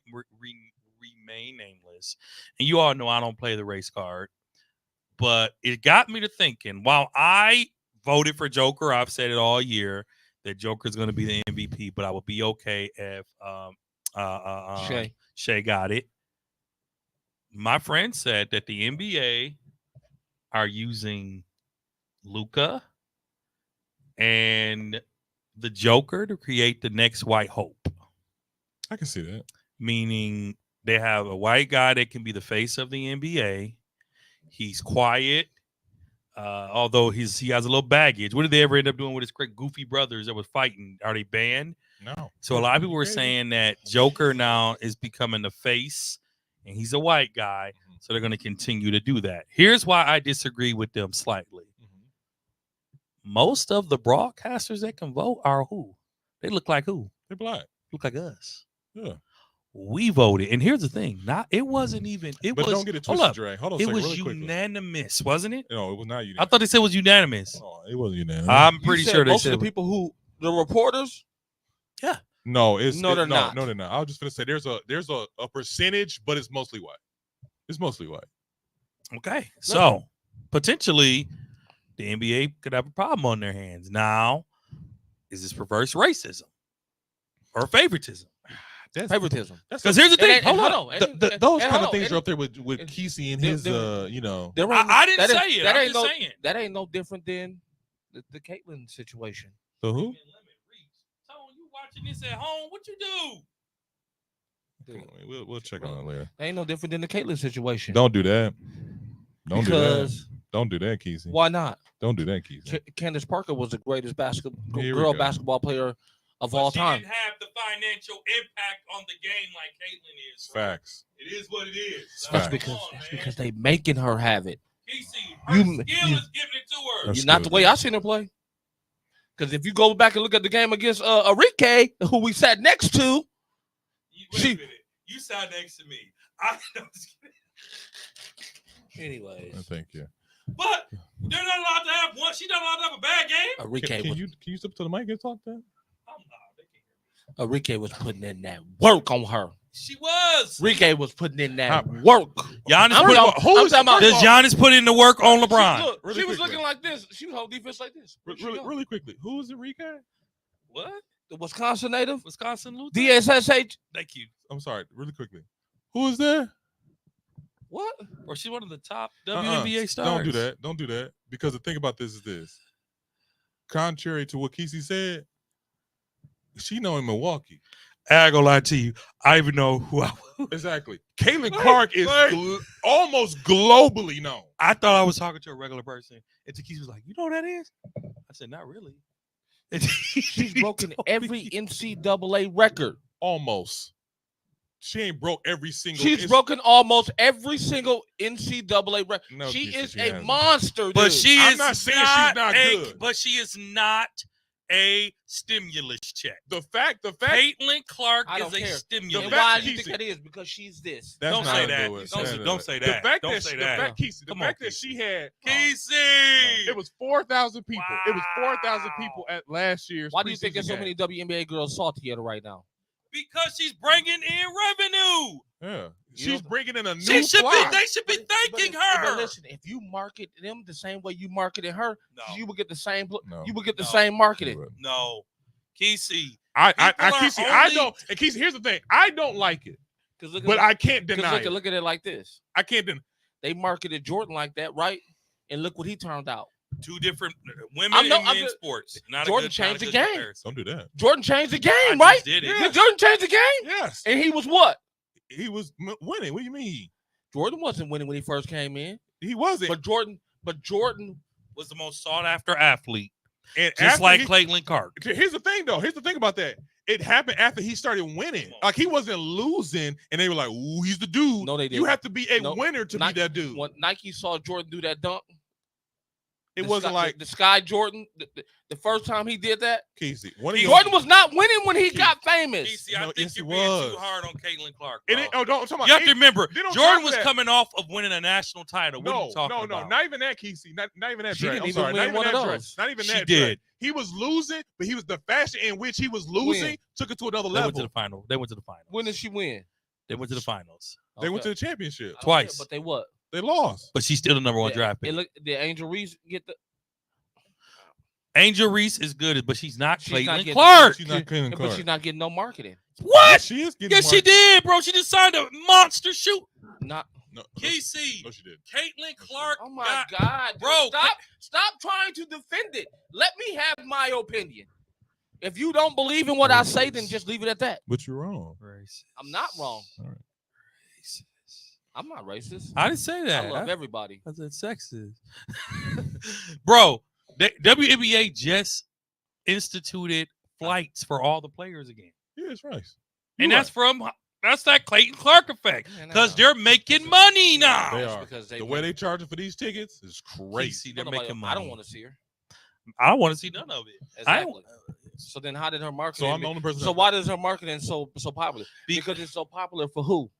nameless, and you all know I don't play the race card, but it got me to thinking. While I voted for Joker, I've said it all year that Joker's going to be the MVP, but I would be okay if Shea got it. My friend said that the NBA are using Luka and the Joker to create the next White Hope. I can see that. Meaning They have a white guy that can be the face of the NBA. He's quiet, although he has a little baggage. What did they ever end up doing with his goofy brothers that was fighting? Are they banned? No. So a lot of people were saying that Joker now is becoming the face, and he's a white guy. So they're going to continue to do that. Here's why I disagree with them slightly. Most of the broadcasters that can vote are who? They look like who? They're black. Look like us. Yeah. We voted, and here's the thing: it wasn't even. It But was. don't get it hold twisted, up. Dre. Hold on a It second, was really quickly. unanimous, wasn't it? No, it was not unanimous. I thought they said it was unanimous. No, it wasn't unanimous. I'm pretty You said sure they most said of the people who the reporters. No, it's No, they're not. No, they're not. I was just gonna say there's a percentage, but it's mostly white. It's mostly white. Okay, so potentially the NBA could have a problem on their hands. Now, is this reverse racism or favoritism? That's Favoritism. Because here's the thing. Hold on. Those kind of things are up there with Kesey and his you know. I didn't say it. That I'm ain't just no. saying. That ain't no different than the Caitlyn situation. So who? Tone, you watching this at home? What you do? We'll check on it later. That ain't no different than the Caitlyn situation. Don't do that. Don't do that. Because Don't do that, Kesey. why not? Don't do that, Kesey. Candace Parker was the greatest Here we girl go. basketball player of all She time. didn't have the financial impact on the game like Caitlyn is. Facts. It is what it is. That's Facts. because they making her have it. Her You- skill you- is giving it to her. That's Not the good. way I seen her play. Because if you go back and look at the game against Enrique, who we sat next to, Wait a minute. You sat next to me. anyways, Thank you. But they're not allowed to have one. She's not allowed to have a bad game. Enrique Can was, you step to the mic and talk that? Enrique was putting in that work on her. She was. Enrique was putting in that How- work. Giannis I'm put, talking- I'm talking about- does Giannis put in the work on LeBron? Look, Really she was quickly. looking like this. She was holding defense like this. Really quickly. Who is Enrique? What? The Wisconsin native, Wisconsin Lutheran? DSSH. Thank you. I'm sorry. Really quickly. Who is there? What? Or she's one of the top Uh-uh. WNBA stars. Don't do that. Don't do that. Because the thing about this is this. Contrary to what Kesey said, she know in Milwaukee. I ain't gonna lie to you. I even know who I was. Exactly. Caitlin Clark is almost globally known. I thought I was talking to a regular person. And Takisi was like, you know what that is? I said, not really. And She's he broken told every me. NCAA record. Almost. She ain't broke every single. She's broken almost every single NCAA record. No, She Keisha, is she a hasn't. monster, But dude. she I'm is not saying she's not a, good. But she is not a stimulus check. The fact. Caitlin Clark I is don't a care. stimulus And The why fact- do you think Keisha. that is? Because she's this. That's Don't not say gonna that. do it. Don't say The that. fact Don't that say the that. fact, Kesey, the Come on, fact that Kesey. she had Casey. it was 4,000 people. It was 4,000 Wow. people at last year's. Why do you think there's so preseason many WNBA girls salty at her right now? Because she's bringing in revenue. game. Yeah, You she's know- bringing in a new They should flock. be thanking her. But listen, if you market them the same way you marketed her, No. you would get the same. No. You would get the No. same marketing. No. Casey. I People are Kesey, I only- don't. And Kesey, here's the thing. I don't like it, Because look, but I can't deny look, it. look at it like this. I can't deny. They marketed Jordan like that, right? And look what he turned out. Two different women I'm and not- men's sports. Not Jordan a good, changed not a the good game. comparison. Don't do that. Jordan changed the I game, just right? did it. Did Jordan change the game? Yes, And he was what? he was winning. What do you mean? Jordan wasn't winning when he first came in. He wasn't. But Jordan Was the most sought after athlete. And Just after like he- Caitlin Clark. Here's the thing, though. Here's the thing about that. It happened after he started winning. Like he wasn't losing, and they were like, "Ooh, he's the dude." No, they You didn't. have to be a No, winner to not- be that dude. when Nike saw Jordan do that dunk, It the wasn't Sky- like the Sky Jordan. The first time he did that, Casey. One of your- Jordan was not winning when he Keith. got famous. Casey, I No, think yes, you're he being was. too hard on Caitlin Clark. It bro. ain't, oh, don't talk about You have to it. remember, They don't Jordan talk was that. coming off of winning a national title. What are you talking no, about? not even that, Kesey. Not even that. She Dre. didn't I'm even sorry, win not even one that. of Dre. those. Not even She that. Dre. did. He was losing, but he was the fashion in which he was losing When? took it to another They level. went to the final. They went to the finals. When did she win? They went to the finals. They went to Okay. the championship. I don't twice. care, but they what? They lost. But she's still the number one Did- draft pick. and look, did Angel Reese get the? Angel Reese is good, but she's not She's not Caitlin getting- Clark. She's not Caitlin But Clark. she's not getting no marketing. What? She is getting. Yes, she did, bro. She just signed a monster shoot. Not. No, KC. no, she did. Caitlin Clark. Oh my got- God, dude, Bro, Stop trying to defend it. Let me have my opinion. If you don't believe in what I say, then just leave it at that. But you're wrong. I'm not wrong. All right. I'm not racist. I didn't say that. I love everybody. I said sexist. Bro, the WNBA just instituted flights for all the players again. Yeah, it's right. And that's that Clayton Clark effect. Because they're making money now. They are. Because The way they charging for these tickets is crazy. They're making money. I don't want to see her. I don't want to see none of it. Exactly. So then how did her marketing? So I'm the only person. So why is her marketing so popular? Because it's so popular for who?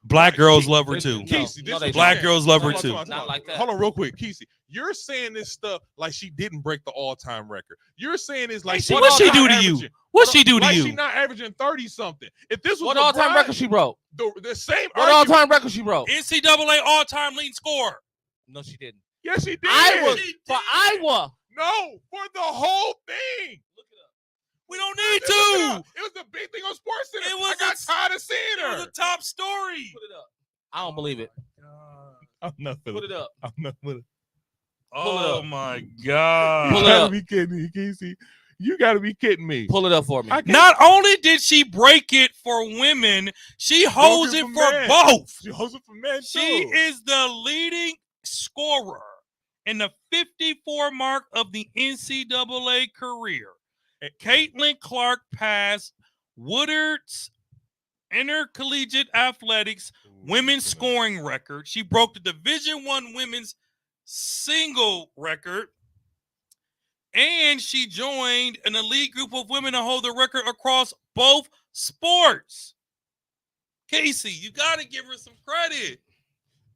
Black girls love her too. Kesey, Black girls love her No, too. Not like that. Hold on, real quick, Kesey. You're saying this stuff like she didn't break the all-time record. You're saying it's like What she do to you? What she do to like you? She not averaging 30 something. If this was What all-time LeBron, record she broke? the same. What all-time record she broke? NCAA all-time leading scorer. No, she didn't. Yes, she did. Iowa for Iowa. No, for the whole thing. We don't need It to. was the big thing on Sports Center. It was I got tired of seeing It was her. a top story. Put it up. I don't believe it. I'm not feeling Put it up. I'm not feeling Oh my God. You Pull it gotta up. be kidding me, Kesey. You gotta be kidding me. Pull it up for me. Not only did she break it for women, she holds it for men. both. She holds it for men too. She is the leading scorer in the 54 mark of the NCAA career. Caitlin Clark passed Woodard's intercollegiate athletics women's scoring record. She broke the Division I women's single record. And she joined an elite group of women to hold the record across both sports. Kesey, you got to give her some credit.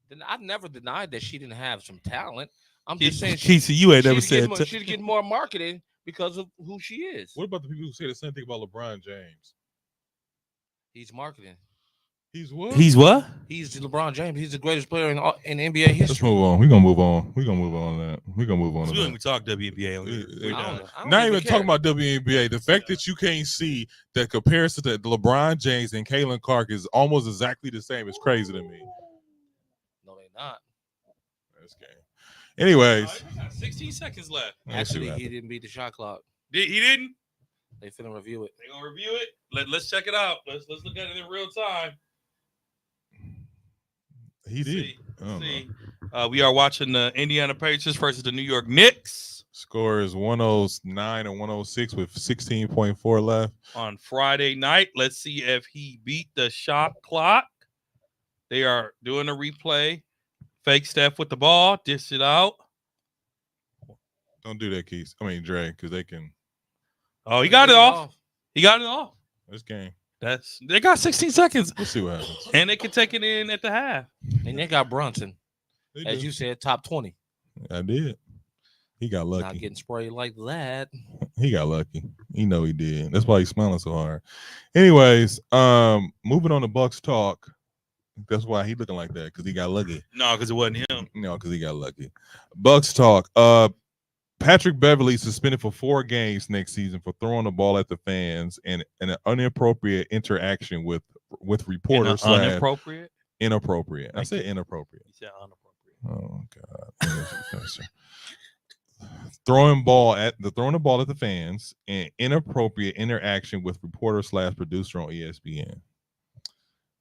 Then I never denied that she didn't have some talent. I'm just saying Kesey, you ain't never said she'd get more marketing because of who she is. What about the people who say the same thing about LeBron James? He's marketing. He's what? He's what? He's LeBron James. He's the greatest player in NBA history. Let's move on. We're gonna move on. We're gonna move on that. We're gonna move on. We to don't that. even talk WNBA on here. I don't Not even even care. talking about WNBA. The fact that you can't see the comparison to LeBron James and Caitlin Clark is almost exactly the same is crazy to me. No, they're not. That's game. Anyways, All right, we got 16 seconds left. let's see Actually, what he happens. didn't beat the shot clock. He didn't? They finna review it. They're gonna review it. Let's check it out. Let's look at it in real time. He did. See, I don't know. we are watching the Indiana Pacers versus the New York Knicks Score is 109 and 106 with 16.4 left. on Friday night. Let's see if he beat the shot clock. They are doing a replay. Fake Steph with the ball, dish it out. Don't do that, Keith. I mean, Dre, because they can. Oh, he got it off. He got it off. This game. They got 16 seconds, We'll see what happens. and they can take it in at the half. And they got Brunson, They as do. you said, top 20. I did. He got Not lucky. getting sprayed like that. He got lucky. He know he did. That's why he's smiling so hard. Anyways, moving on to Bucks talk. That's why he looking like that, because he got lucky. No, because it wasn't him. No, because he got lucky. Bucks talk. Patrick Beverly suspended for 4 games next season for throwing the ball at the fans and an inappropriate interaction with reporters. Inappropriate. Inappropriate. I Thank said you. inappropriate. You said inappropriate. Oh God. throwing the ball at the fans and inappropriate interaction with reporter / producer on ESPN.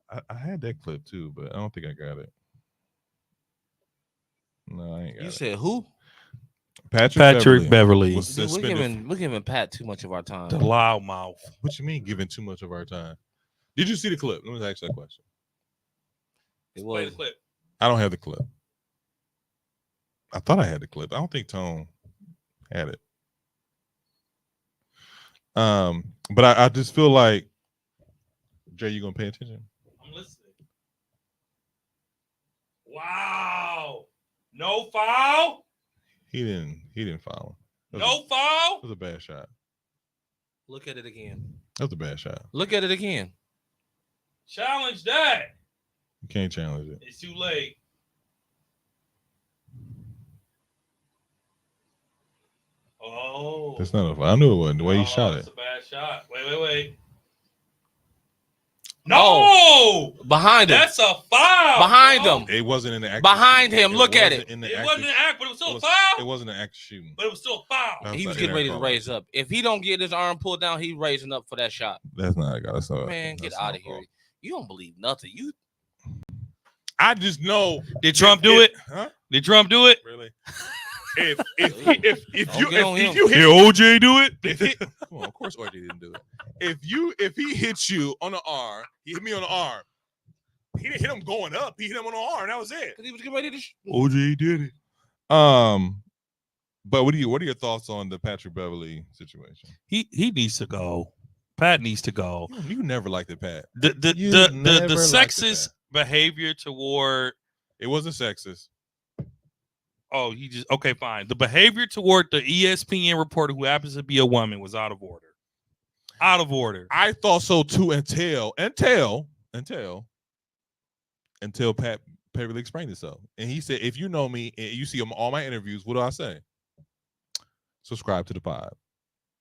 I had that clip too, but I don't think I got it. No, I ain't got You it. said who? Patrick Beverly. was Dude, suspended. we're giving Pat too much of our time. The loudmouth. What you mean giving too much of our time? Did you see the clip? Let me ask you that question. It Play was the clip. I don't have the clip. I thought I had the clip. I don't think Tone had it. But I just feel like, Jay, you gonna pay attention? I'm listening. Wow. No foul. He didn't foul him. No foul. That was a bad shot. Look at it again. That was a bad shot. Look at it again. Challenge that. You can't challenge it. It's too late. Oh. That's not a foul. I knew it wasn't the way he shot That's it. a bad shot. Wait. No. Behind him. That's a foul. Behind bro. him. It wasn't in the act. Behind him. Look at it. It wasn't an act, but it was still a It foul. wasn't an act of shooting. But it was still a foul. That He was not getting ready to foul. raise up. If he don't get his arm pulled down, he raising up for that shot. That's not a guy. That's not. Man, get that's out not of here. fault. You don't believe nothing. You I just know. Did Trump do it? Huh? Did Trump do it? Really? If you Did OJ do it? well, of course OJ didn't do it. If he hits you on the arm, he hit me on the arm. He didn't hit him going up. He hit him on the arm. That was it. He was getting ready to. OJ did it. But what are your thoughts on the Patrick Beverly situation? He needs to go. Pat needs to go. You never liked it, Pat. The never liked sexist behavior toward It wasn't sexist. okay, fine. The behavior toward the ESPN reporter who happens to be a woman was out of order. Out of order. I thought so too until Pat Beverly explained himself. And he said, if you know me and you see all my interviews, what do I say? Subscribe to the pod.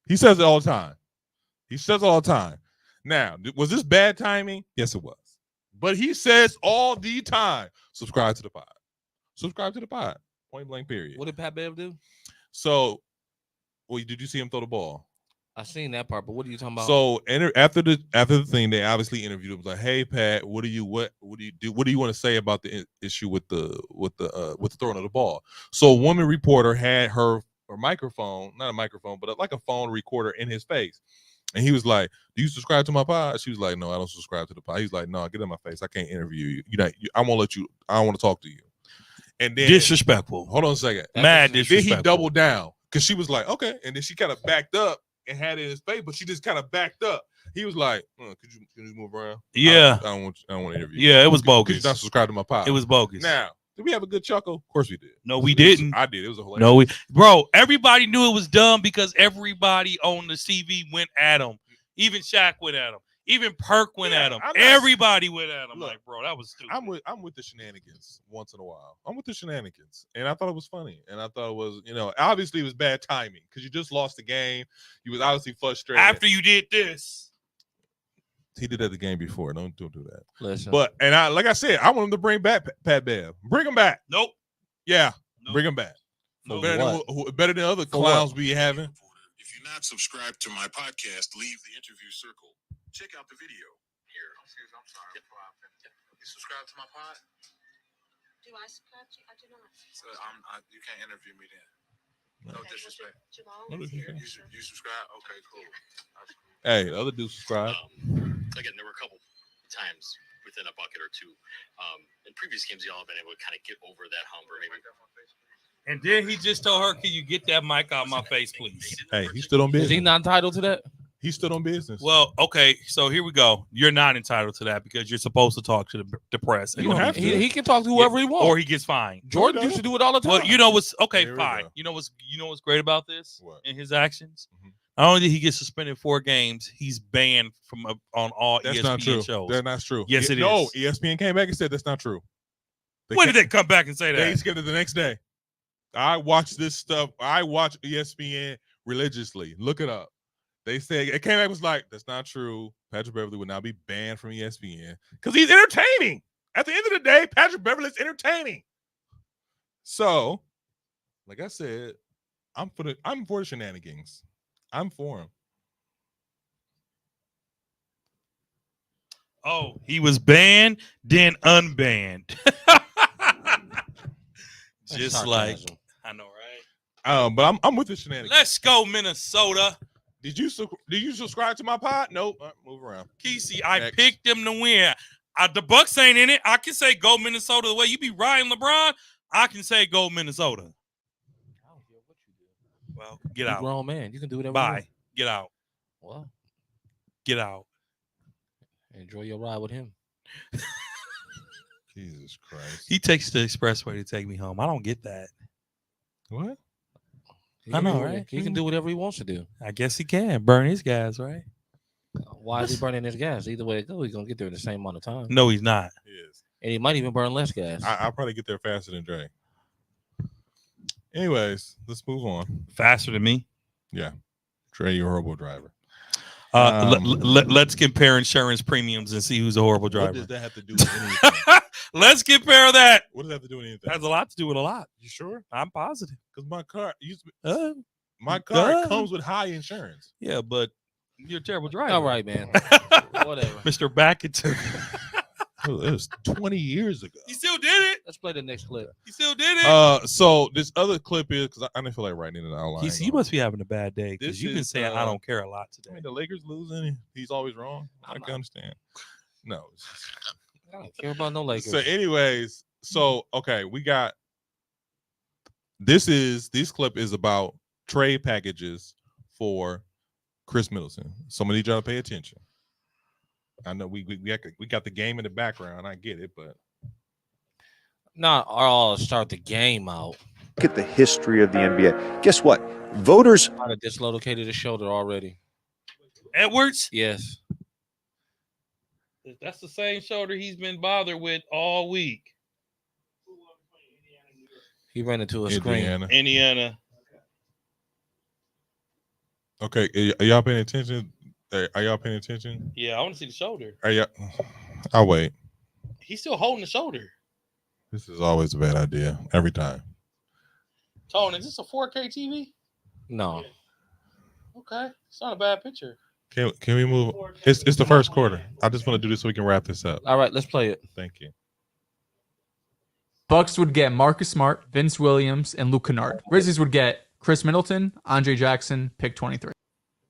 He says it all the time. Now, was this bad timing? Yes, it was. But he says all the time, subscribe to the pod. Subscribe to the pod. Point blank, period. What did Pat Bev do? So, did you see him throw the ball? I seen that part, but what are you talking about? So after the thing, they obviously interviewed him. Like, hey Pat, what do you want to say about the issue with the throwing of the ball? So a woman reporter had her microphone, not a microphone, but like a phone recorder in his face, and he was like, "Do you subscribe to my pod?" She was like, "No, I don't subscribe to the pod." He's like, "No, get in my face. I can't interview you. I won't let you. I don't want to talk to you." And then Disrespectful. Hold on a second. Mad Then disrespectful. he doubled down because she was like, "Okay," and then she kind of backed up and had it in his face, but she just kind of backed up. He was like, could you move around? Yeah. I don't want to interview you. Yeah, it was Could bogus. you not subscribe to my pod? It was bogus. Now, did we have a good chuckle? Of course we did. No, we didn't. I did. It was a hilarious. No, bro, everybody knew it was dumb because everybody on the CV went at him. Even Shaq went at him. Even Perk went at him. Everybody went at him. Look, like, bro, that was stupid. I'm with the shenanigans once in a while. I'm with the shenanigans. And I thought it was funny. And I thought it was, obviously it was bad timing because you just lost the game. You was obviously frustrated. After you did this. He did that the game before. Don't do that. Listen. But like I said, I want him to bring back Pat Bev. Bring him back. Nope. Yeah. Nope. Bring him back. For Better than other clowns we having. If you're not subscribed to my podcast, leave the interview circle. Check out the video here. Excuse me, I'm sorry. You subscribe to my pod? Do I subscribe to you? I do not. So you can't interview me then. No disrespect. Jamal, You subscribe? Okay, cool. Hey, the other dudes subscribe. Again, there were a couple times within a bucket or two. In previous games, y'all have been able to kind of get over that hump or maybe. And then he just told her, "Can you get that mic out my face, please?" Hey, he stood on business. Is he not entitled to that? He stood on business. Well, okay, so here we go. You're not entitled to that because you're supposed to talk to the press. You don't have to. He can talk to whoever he wants, or he gets fined. Jordan used to do it all the time. Well, you know what's okay, There we fine. go. You know what's great about this What? in his actions? Mhm. Not only did he get suspended 4 games, he's banned from on all That's ESPN not true. shows. That's not true. Yes, it No, is. ESPN came back and said that's not true. When did they come back and say They that? skipped it the next day. I watched this stuff. I watch ESPN religiously. Look it up. They said it came back and was like, that's not true. Patrick Beverly would now be banned from ESPN because he's entertaining. At the end of the day, Patrick Beverly is entertaining. So, like I said, I'm for the shenanigans. I'm for him. Oh, he was banned, then unbanned. Just like I know, right? But I'm with the shenanigans. Let's go, Minnesota. Did you subscribe to my pod? Nope. Move around. Kesey, I Next. picked them to win. The Bucks ain't in it. I can say go Minnesota the way you be riding LeBron. I can say go Minnesota. I don't care what you do. Well, get You're a out. grown man. You can do whatever. you Bye. want. Get out. Well, Get out. enjoy your ride with him. Jesus Christ. He takes the expressway to take me home. I don't get that. What? He I can know, do- right? He can do whatever he wants to do. I guess he can burn his gas, right? Why is he burning his gas? Either way it goes, he's gonna get there in the same amount of time, No, he's not. Yes. and he might even burn less gas. I'll probably get there faster than Dre. Anyways, let's move on. Faster than me. Dre, you're a horrible driver. Let's compare insurance premiums and see who's a horrible What driver. does that have to do with anything? Let's compare that. What does that have to do with anything? Has a lot to do with a lot. You sure? I'm positive. Because my car Uh, my car duh. comes with high insurance. yeah, but you're a terrible driver. All right, man. Whatever. Mr. Back it to It was 20 years ago. He still did it. Let's play the next clip. He still did it. So this other clip is because I didn't feel like writing it in the outline. You must be having a bad day because This you've been is, saying I don't care a lot I today. mean, the Lakers losing, he's always wrong. I can understand. No. I don't care about no Lakers. So, anyways, okay, we got this clip is about trade packages for Chris Middleton. So I'm gonna need y'all to pay attention. I know we got the game in the background. I get it, but not all start the game out. Look at the history of the NBA. Guess what? Voters Might have dislocated his shoulder already. Edwards? Yes. That's the same shoulder he's been bothered with all week. He ran into a screen. Indiana. okay, are y'all paying attention? Are y'all paying attention? Yeah, I want to see the shoulder. Are y'all? I'll wait. He's still holding the shoulder. This is always a bad idea every time. Tone, is this a 4K TV? No. Okay, it's not a bad picture. Can we move? It's the first quarter. I just want to do this so we can wrap this up. All right, let's play it. Thank you. Bucks would get Marcus Smart, Vince Williams, and Luke Kennard. Grizzlies would get Chris Middleton, Andre Jackson, pick 23.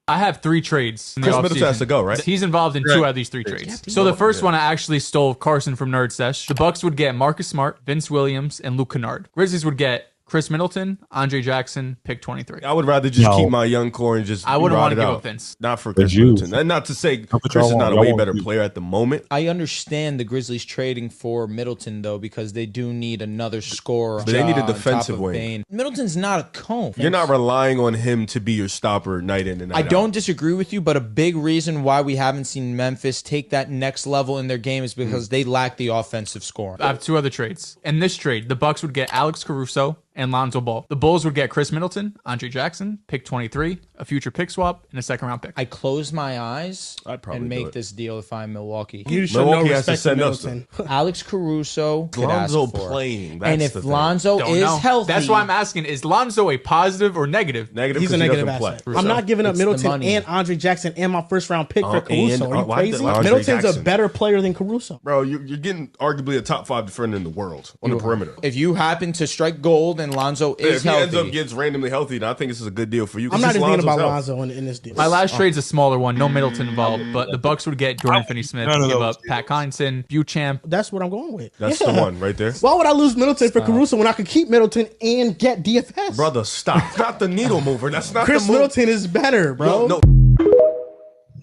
I have 3 trades. In the Chris Middleton has to go, right? He's involved in 2 out of these 3 trades. So the first one I actually stole Carson from Nerd Sesh. The Bucks would get Marcus Smart, Vince Williams, and Luke Kennard. Grizzlies would get Chris Middleton, Andre Jackson, pick 23. I would rather just keep my young core and just I wouldn't want to give out. up Vince. Not for Chris Middleton. And not to say Chris is not a way better player at the moment. I understand the Grizzlies trading for Middleton, though, because they do need another scorer. But they need a on top defensive of wing. Bane. Middleton's not a cone. You're not relying on him to be your stopper night in and night I out. don't disagree with you, but a big reason why we haven't seen Memphis take that next level in their game is because they lack the offensive scoring. I have 2 other trades. In this trade, the Bucks would get Alex Caruso and Lonzo Ball. The Bulls would get Chris Middleton, Andre Jackson, pick 23, a future pick swap, and a second-round pick. I close my eyes probably and do make it. this deal if I'm Milwaukee. You should know has to respect send to us Middleton. Alex Caruso could Lonzo ask for. playing. And That's if the thing. Lonzo Don't is know. healthy, That's why I'm asking, is Lonzo a positive or negative? Negative. He's a 'cause he negative doesn't play. asset. I'm not giving up It's the Middleton money. and Andre Jackson and my first round pick for and- Caruso. Are you why crazy? Andre Middleton's Jackson? a better player than Caruso. Bro, you're getting arguably a top 5 defender in the world on the perimeter. if you happen to strike gold and Lonzo If is he ends healthy, up gets randomly healthy, then I think this is a good deal for you. I'm not even thinking about Lonzo's Lonzo in this deal. My last trade's a smaller one, no Middleton involved, but the Bucks would get Jordan Finney-Smith, none of give those up Pat Connaughton, Buchamp. That's what I'm going with. That's Yeah. the one right there. Why would I lose Middleton for Caruso when I could keep Middleton and get DFS? Brother, stop. Not the needle mover. That's not Chris the move. Middleton is better, bro. No,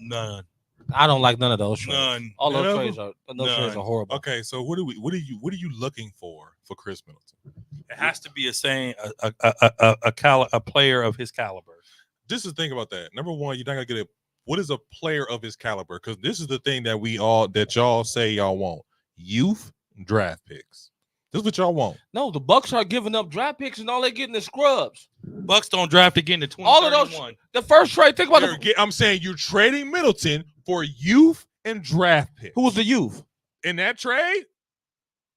None. I don't like none of those trades. None. All None those of trades are horrible. Okay, so what are you looking for Chris Middleton? It has to be a player of his caliber. Just to think about that. Number one, you're not gonna get what is a player of his caliber? Because this is the thing that y'all say y'all want: youth draft picks. This is what y'all want. No, the Bucks are giving up draft picks and all they getting is scrubs. Bucks don't draft again to 2031. All of those. The first trade. Think about I'm saying you're trading Middleton for youth and draft picks. who was the youth. In that trade,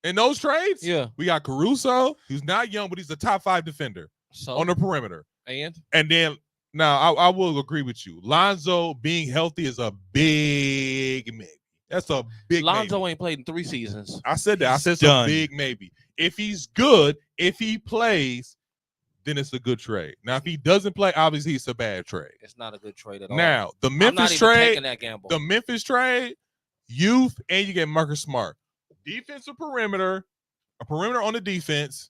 in those trades, Yeah. we got Caruso, who's not young, but he's a top 5 defender So on the perimeter. and then now I will agree with you. Lonzo being healthy is a big maybe. That's a big Lonzo maybe. ain't played in 3 seasons. I said that. I said done. some big maybe. If he's good, if he plays, then it's a good trade. Now, if he doesn't play, obviously it's a bad trade. It's not a good trade at all. Now, the I'm not Memphis even trade, taking that gamble. the Memphis trade, youth, and you get Marcus Smart. Defensive perimeter, a perimeter on the defense,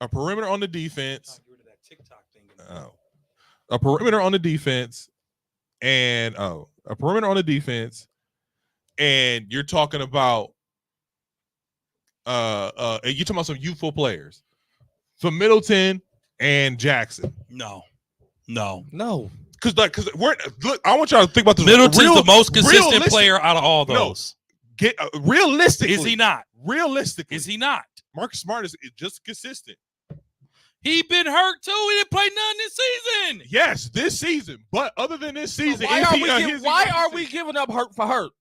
a perimeter on the defense, a perimeter on the defense, and a perimeter on the defense, and you're talking about you're talking about some youthful players for Middleton and Jackson. No. Because we're look, I want y'all to think about this. Middleton's the most consistent realistic- player out of all No. those. Get realistically, Is he not? Realistically, Is he not? Marcus Smart is just consistent. He been hurt too. He didn't play none this season. Yes, this season. But other than this season, Why is are he, we is he why not are we consistent? giving up hurt for hurt?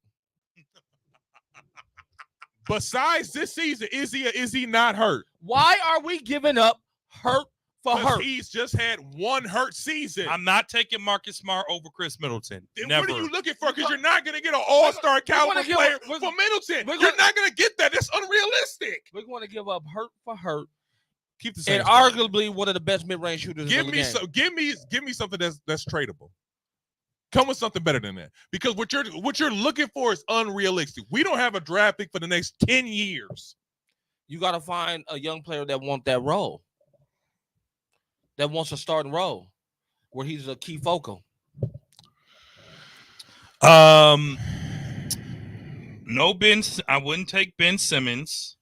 Besides this season, is he not hurt? Why are we giving up hurt for Because hurt. he's just had one hurt season. I'm not taking Marcus Smart over Chris Middleton. Then Never. what are you looking for? Because you're not going to get an all-star caliber player for Middleton. You're not going to get that. That's unrealistic. We're going to give up hurt for hurt. Keep the same. And arguably one of the best mid-range shooters Give in the me game. some. Give me something that's tradable. Come with something better than that. Because what you're looking for is unrealistic. We don't have a draft pick for the next 10 years. You got to find a young player that wants that role. That wants a starting role where he's a key focal. No Ben. I wouldn't take Ben Simmons.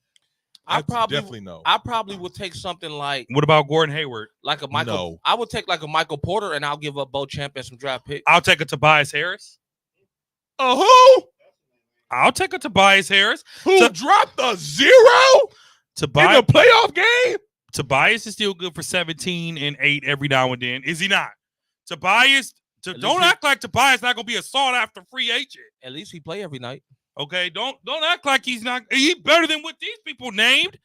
I probably definitely no. I probably would take something like What about Gordon Hayward? a Michael. No. I would take like a Michael Porter, and I'll give up Bo Champ and some draft picks. I'll take a Tobias Harris. Who? I'll take a Tobias Harris. Who dropped a 0 Tobias, in the playoff game? Tobias is still good for 17 and 8 every now and then. Is he not? Tobias, don't act like Tobias not gonna be a sought after free agent. At least he play every night. Okay, don't act like he's not. He's better than what these people named.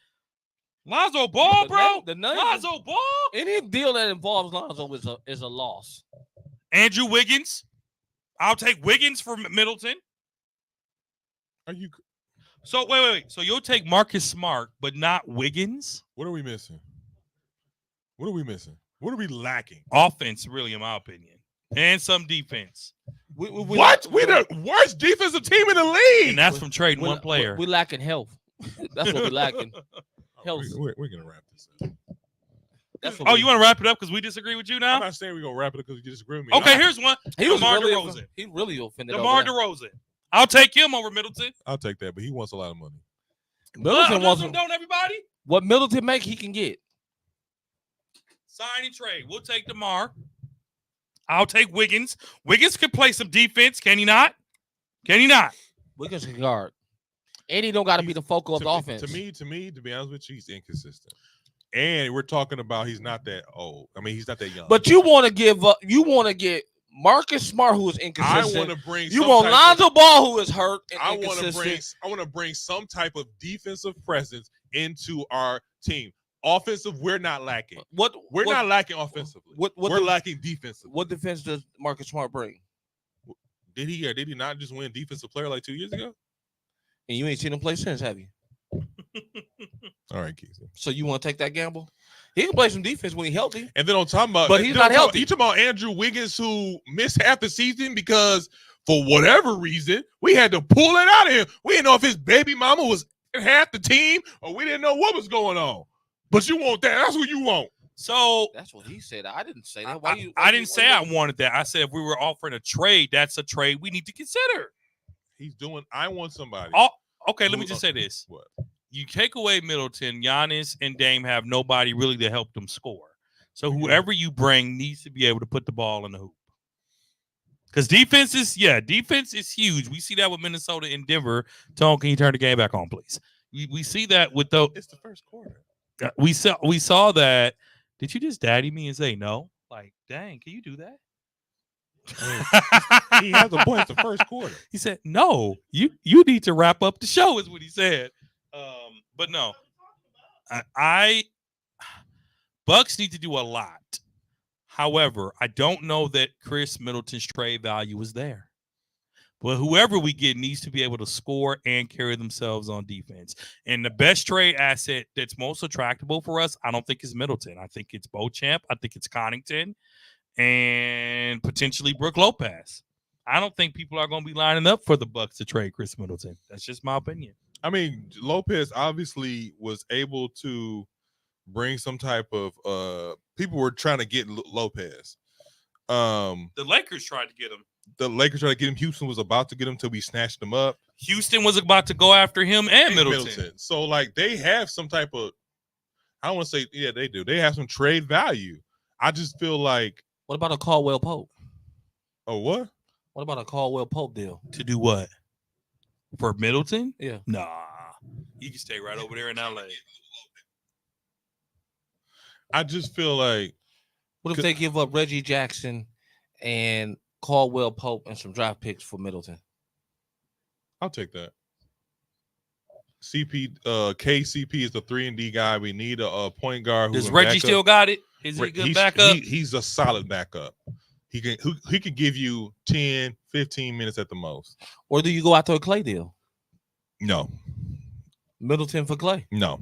Lonzo Ball, bro. Lonzo Ball. Any deal that involves Lonzo is a loss. Andrew Wiggins. I'll take Wiggins for Middleton. Are you? So wait. So you'll take Marcus Smart, but not Wiggins? What are we missing? What are we missing? What are we lacking? Offense, really, in my opinion, and some defense. What? We're the worst defensive team in the league. And that's from trading one player. We lacking health. That's what we lacking. Health. We're gonna wrap this up. That's Oh, you want to wrap it up because we disagree with you now? I'm not saying we're gonna wrap it up because you disagree with me. Okay, here's one. He was DeMar really DeRozan. He really offended. DeMar DeRozan. I'll take him over Middleton. I'll take that, but he wants a lot of money. Middleton wants don't everybody? what Middleton make he can get. Sign and trade. We'll take DeMar. I'll take Wiggins. Wiggins can play some defense. Can he not? Can he not? Wiggins can guard. And he don't got to be the focal of the offense. To me, to be honest with you, he's inconsistent. And we're talking about he's not that old. I mean, he's not that young. But you want to give up. You want to get Marcus Smart, who is inconsistent. I want to bring. You want Lonzo Ball, who is hurt and I inconsistent. want to bring some type of defensive presence into our team. Offensive, we're not lacking. We're not lacking offensively. We're lacking defensively. What defense does Marcus Smart bring? Did he or did he not just win defensive player like 2 years ago? And you ain't seen him play since, have you? All right, Keith. So you want to take that gamble? He can play some defense when he's healthy. And then on top about, but he's not healthy. You talking about Andrew Wiggins, who missed half the season because for whatever reason we had to pull it out of him. We didn't know if his baby mama was half the team or we didn't know what was going on. But you want that? That's what you want. So that's what he said. I didn't say that. I didn't say I wanted that. I said if we were offering a trade, that's a trade we need to consider. He's doing. I want somebody. Oh, okay. Let me just say this. What? You take away Middleton, Giannis and Dame have nobody really to help them score. So whoever you bring needs to be able to put the ball in the hoop. Because defense is huge. We see that with Minnesota and Denver. Tone, can you turn the game back on, please? We see that with the. It's the first quarter. We saw that. Did you just daddy me and say no? Like, dang, can you do that? He has a point. The first quarter. He said, "No, you need to wrap up the show," is what he said. But no, I Bucks need to do a lot. However, I don't know that Chris Middleton's trade value is there. But whoever we get needs to be able to score and carry themselves on defense. And the best trade asset that's most attractable for us, I don't think is Middleton. I think it's Beauchamp. I think it's Connaughton and potentially Brook Lopez. I don't think people are going to be lining up for the Bucks to trade Chris Middleton. That's just my opinion. I mean, Lopez obviously was able to bring some type of people were trying to get Lopez. The Lakers tried to get him. The Lakers tried to get him. Houston was about to get him until we snatched him up. Houston was about to go after him and Middleton. So, like, they have some type of, I don't want to say, yeah, they do. They have some trade value. I just feel like. What about a Caldwell Pope? Oh, what? What about a Caldwell Pope deal? To do what? For Middleton? Yeah. Nah. You can stay right over there in LA. I just feel like. What if they give up Reggie Jackson and Caldwell Pope and some draft picks for Middleton? I'll take that. KCP is the 3-and-D guy. We need a point guard. Does Reggie still got it? Is he a good backup? He's a solid backup. He can give you 10, 15 minutes at the most. Or do you go out to a Clay deal? No. Middleton for Clay? No.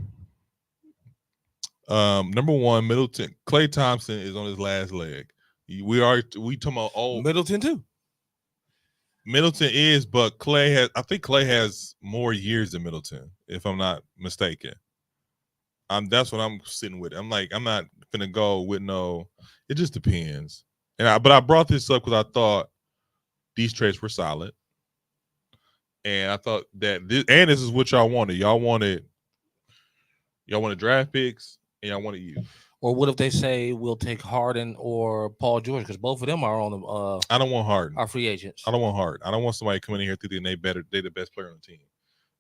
Number one, Middleton. Klay Thompson is on his last leg. We talking about Middleton too. Middleton is, but I think Klay has more years than Middleton, if I'm not mistaken. That's what I'm sitting with. I'm not gonna go with no. It just depends. But I brought this up because I thought these trades were solid, and I thought that this is what y'all wanted. Y'all wanted draft picks, and y'all wanted you. Or what if they say we'll take Harden or Paul George, because both of them are on the I don't want Harden. Our free agents. I don't want Harden. I don't want somebody coming in here thinking they're the best player on the team.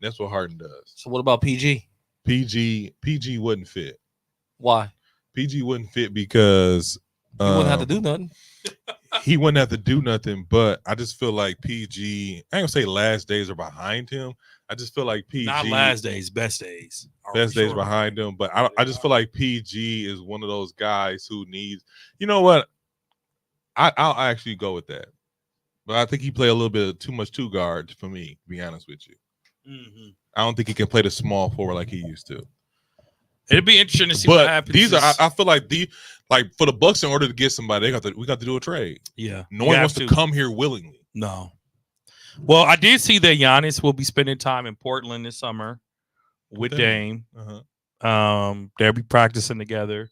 That's what Harden does. So what about PG? PG wouldn't fit. Why? PG wouldn't fit because he wouldn't have to do nothing. He wouldn't have to do nothing, but I just feel like PG, I ain't gonna say last days are behind him. I just feel like PG, not last days, best days. Best days behind him. But I just feel like PG is one of those guys who needs, you know what? I'll actually go with that. But I think he played a little bit too much two guard for me, to be honest with you. Mm-hmm. I don't think he can play the small forward like he used to. It'd be interesting to see what happens. I feel like for the Bucks, in order to get somebody, we got to do a trade. Yeah. No one wants to come here willingly. No. Well, I did see that Giannis will be spending time in Portland this summer with Dame. They'll be practicing together,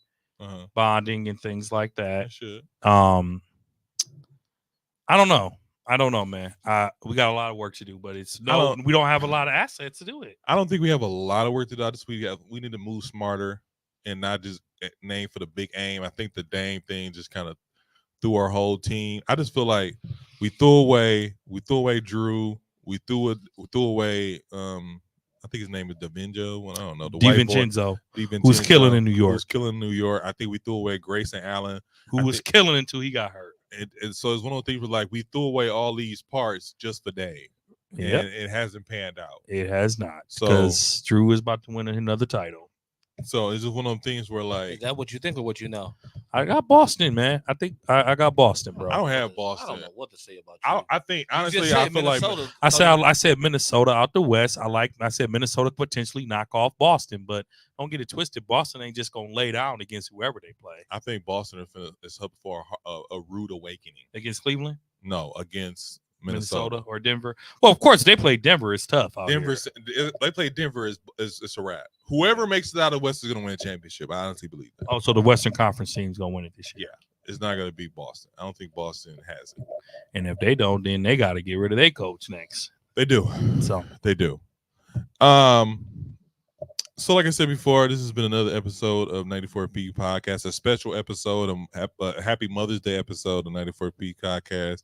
bonding and things like that. Should. I don't know. Man. We got a lot of work to do, but we don't have a lot of assets to do it. I don't think we have a lot of work to do. We need to move smarter and not just name for the big aim. I think the Dame thing just kind of threw our whole team. I just feel like we threw away Drew. We threw away I think his name is DiVincenzo. Well, I don't know. DiVincenzo, who's killing in New York. Who's killing in New York. I think we threw away Grayson Allen, who was killing until he got hurt. And so it's one of those things where like we threw away all these parts just for Dame. Yeah, it hasn't panned out. It has not. So because Drew is about to win another title. So it's just one of them things where like, is that what you think or what you know? I got Boston, man. I think I got Boston, bro. I don't have Boston. I don't know what to say about you. I think honestly, I feel like I said Minnesota out the West. I said Minnesota potentially knock off Boston, but don't get it twisted. Boston ain't just gonna lay down against whoever they play. I think Boston is up for a rude awakening against Cleveland. No, against Minnesota or Denver. Well, of course they play Denver. It's tough. They play Denver is a wrap. Whoever makes it out of the West is going to win a championship. I honestly believe that. Oh, so the Western Conference team's going to win it this year. Yeah, it's not going to beat Boston. I don't think Boston has it. And if they don't, then they got to get rid of their coach next. They do. So they do. So like I said before, this has been another episode of 94P Podcast, a special episode, a Happy Mother's Day episode of 94P Podcast.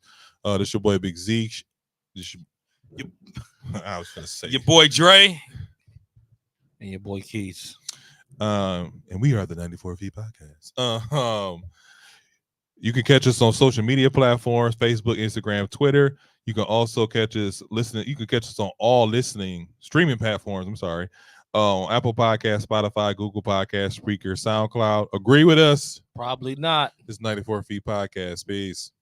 This your boy Big Zeke. I was gonna say your boy Dre and your boy Keith. And we are the 94P Podcast. You can catch us on social media platforms: Facebook, Instagram, Twitter. You can also catch us listening. You can catch us on all streaming platforms. I'm sorry. Apple Podcast, Spotify, Google Podcast, Spreaker, SoundCloud. Agree with us? Probably not. This 94 Feet Podcast. Peace.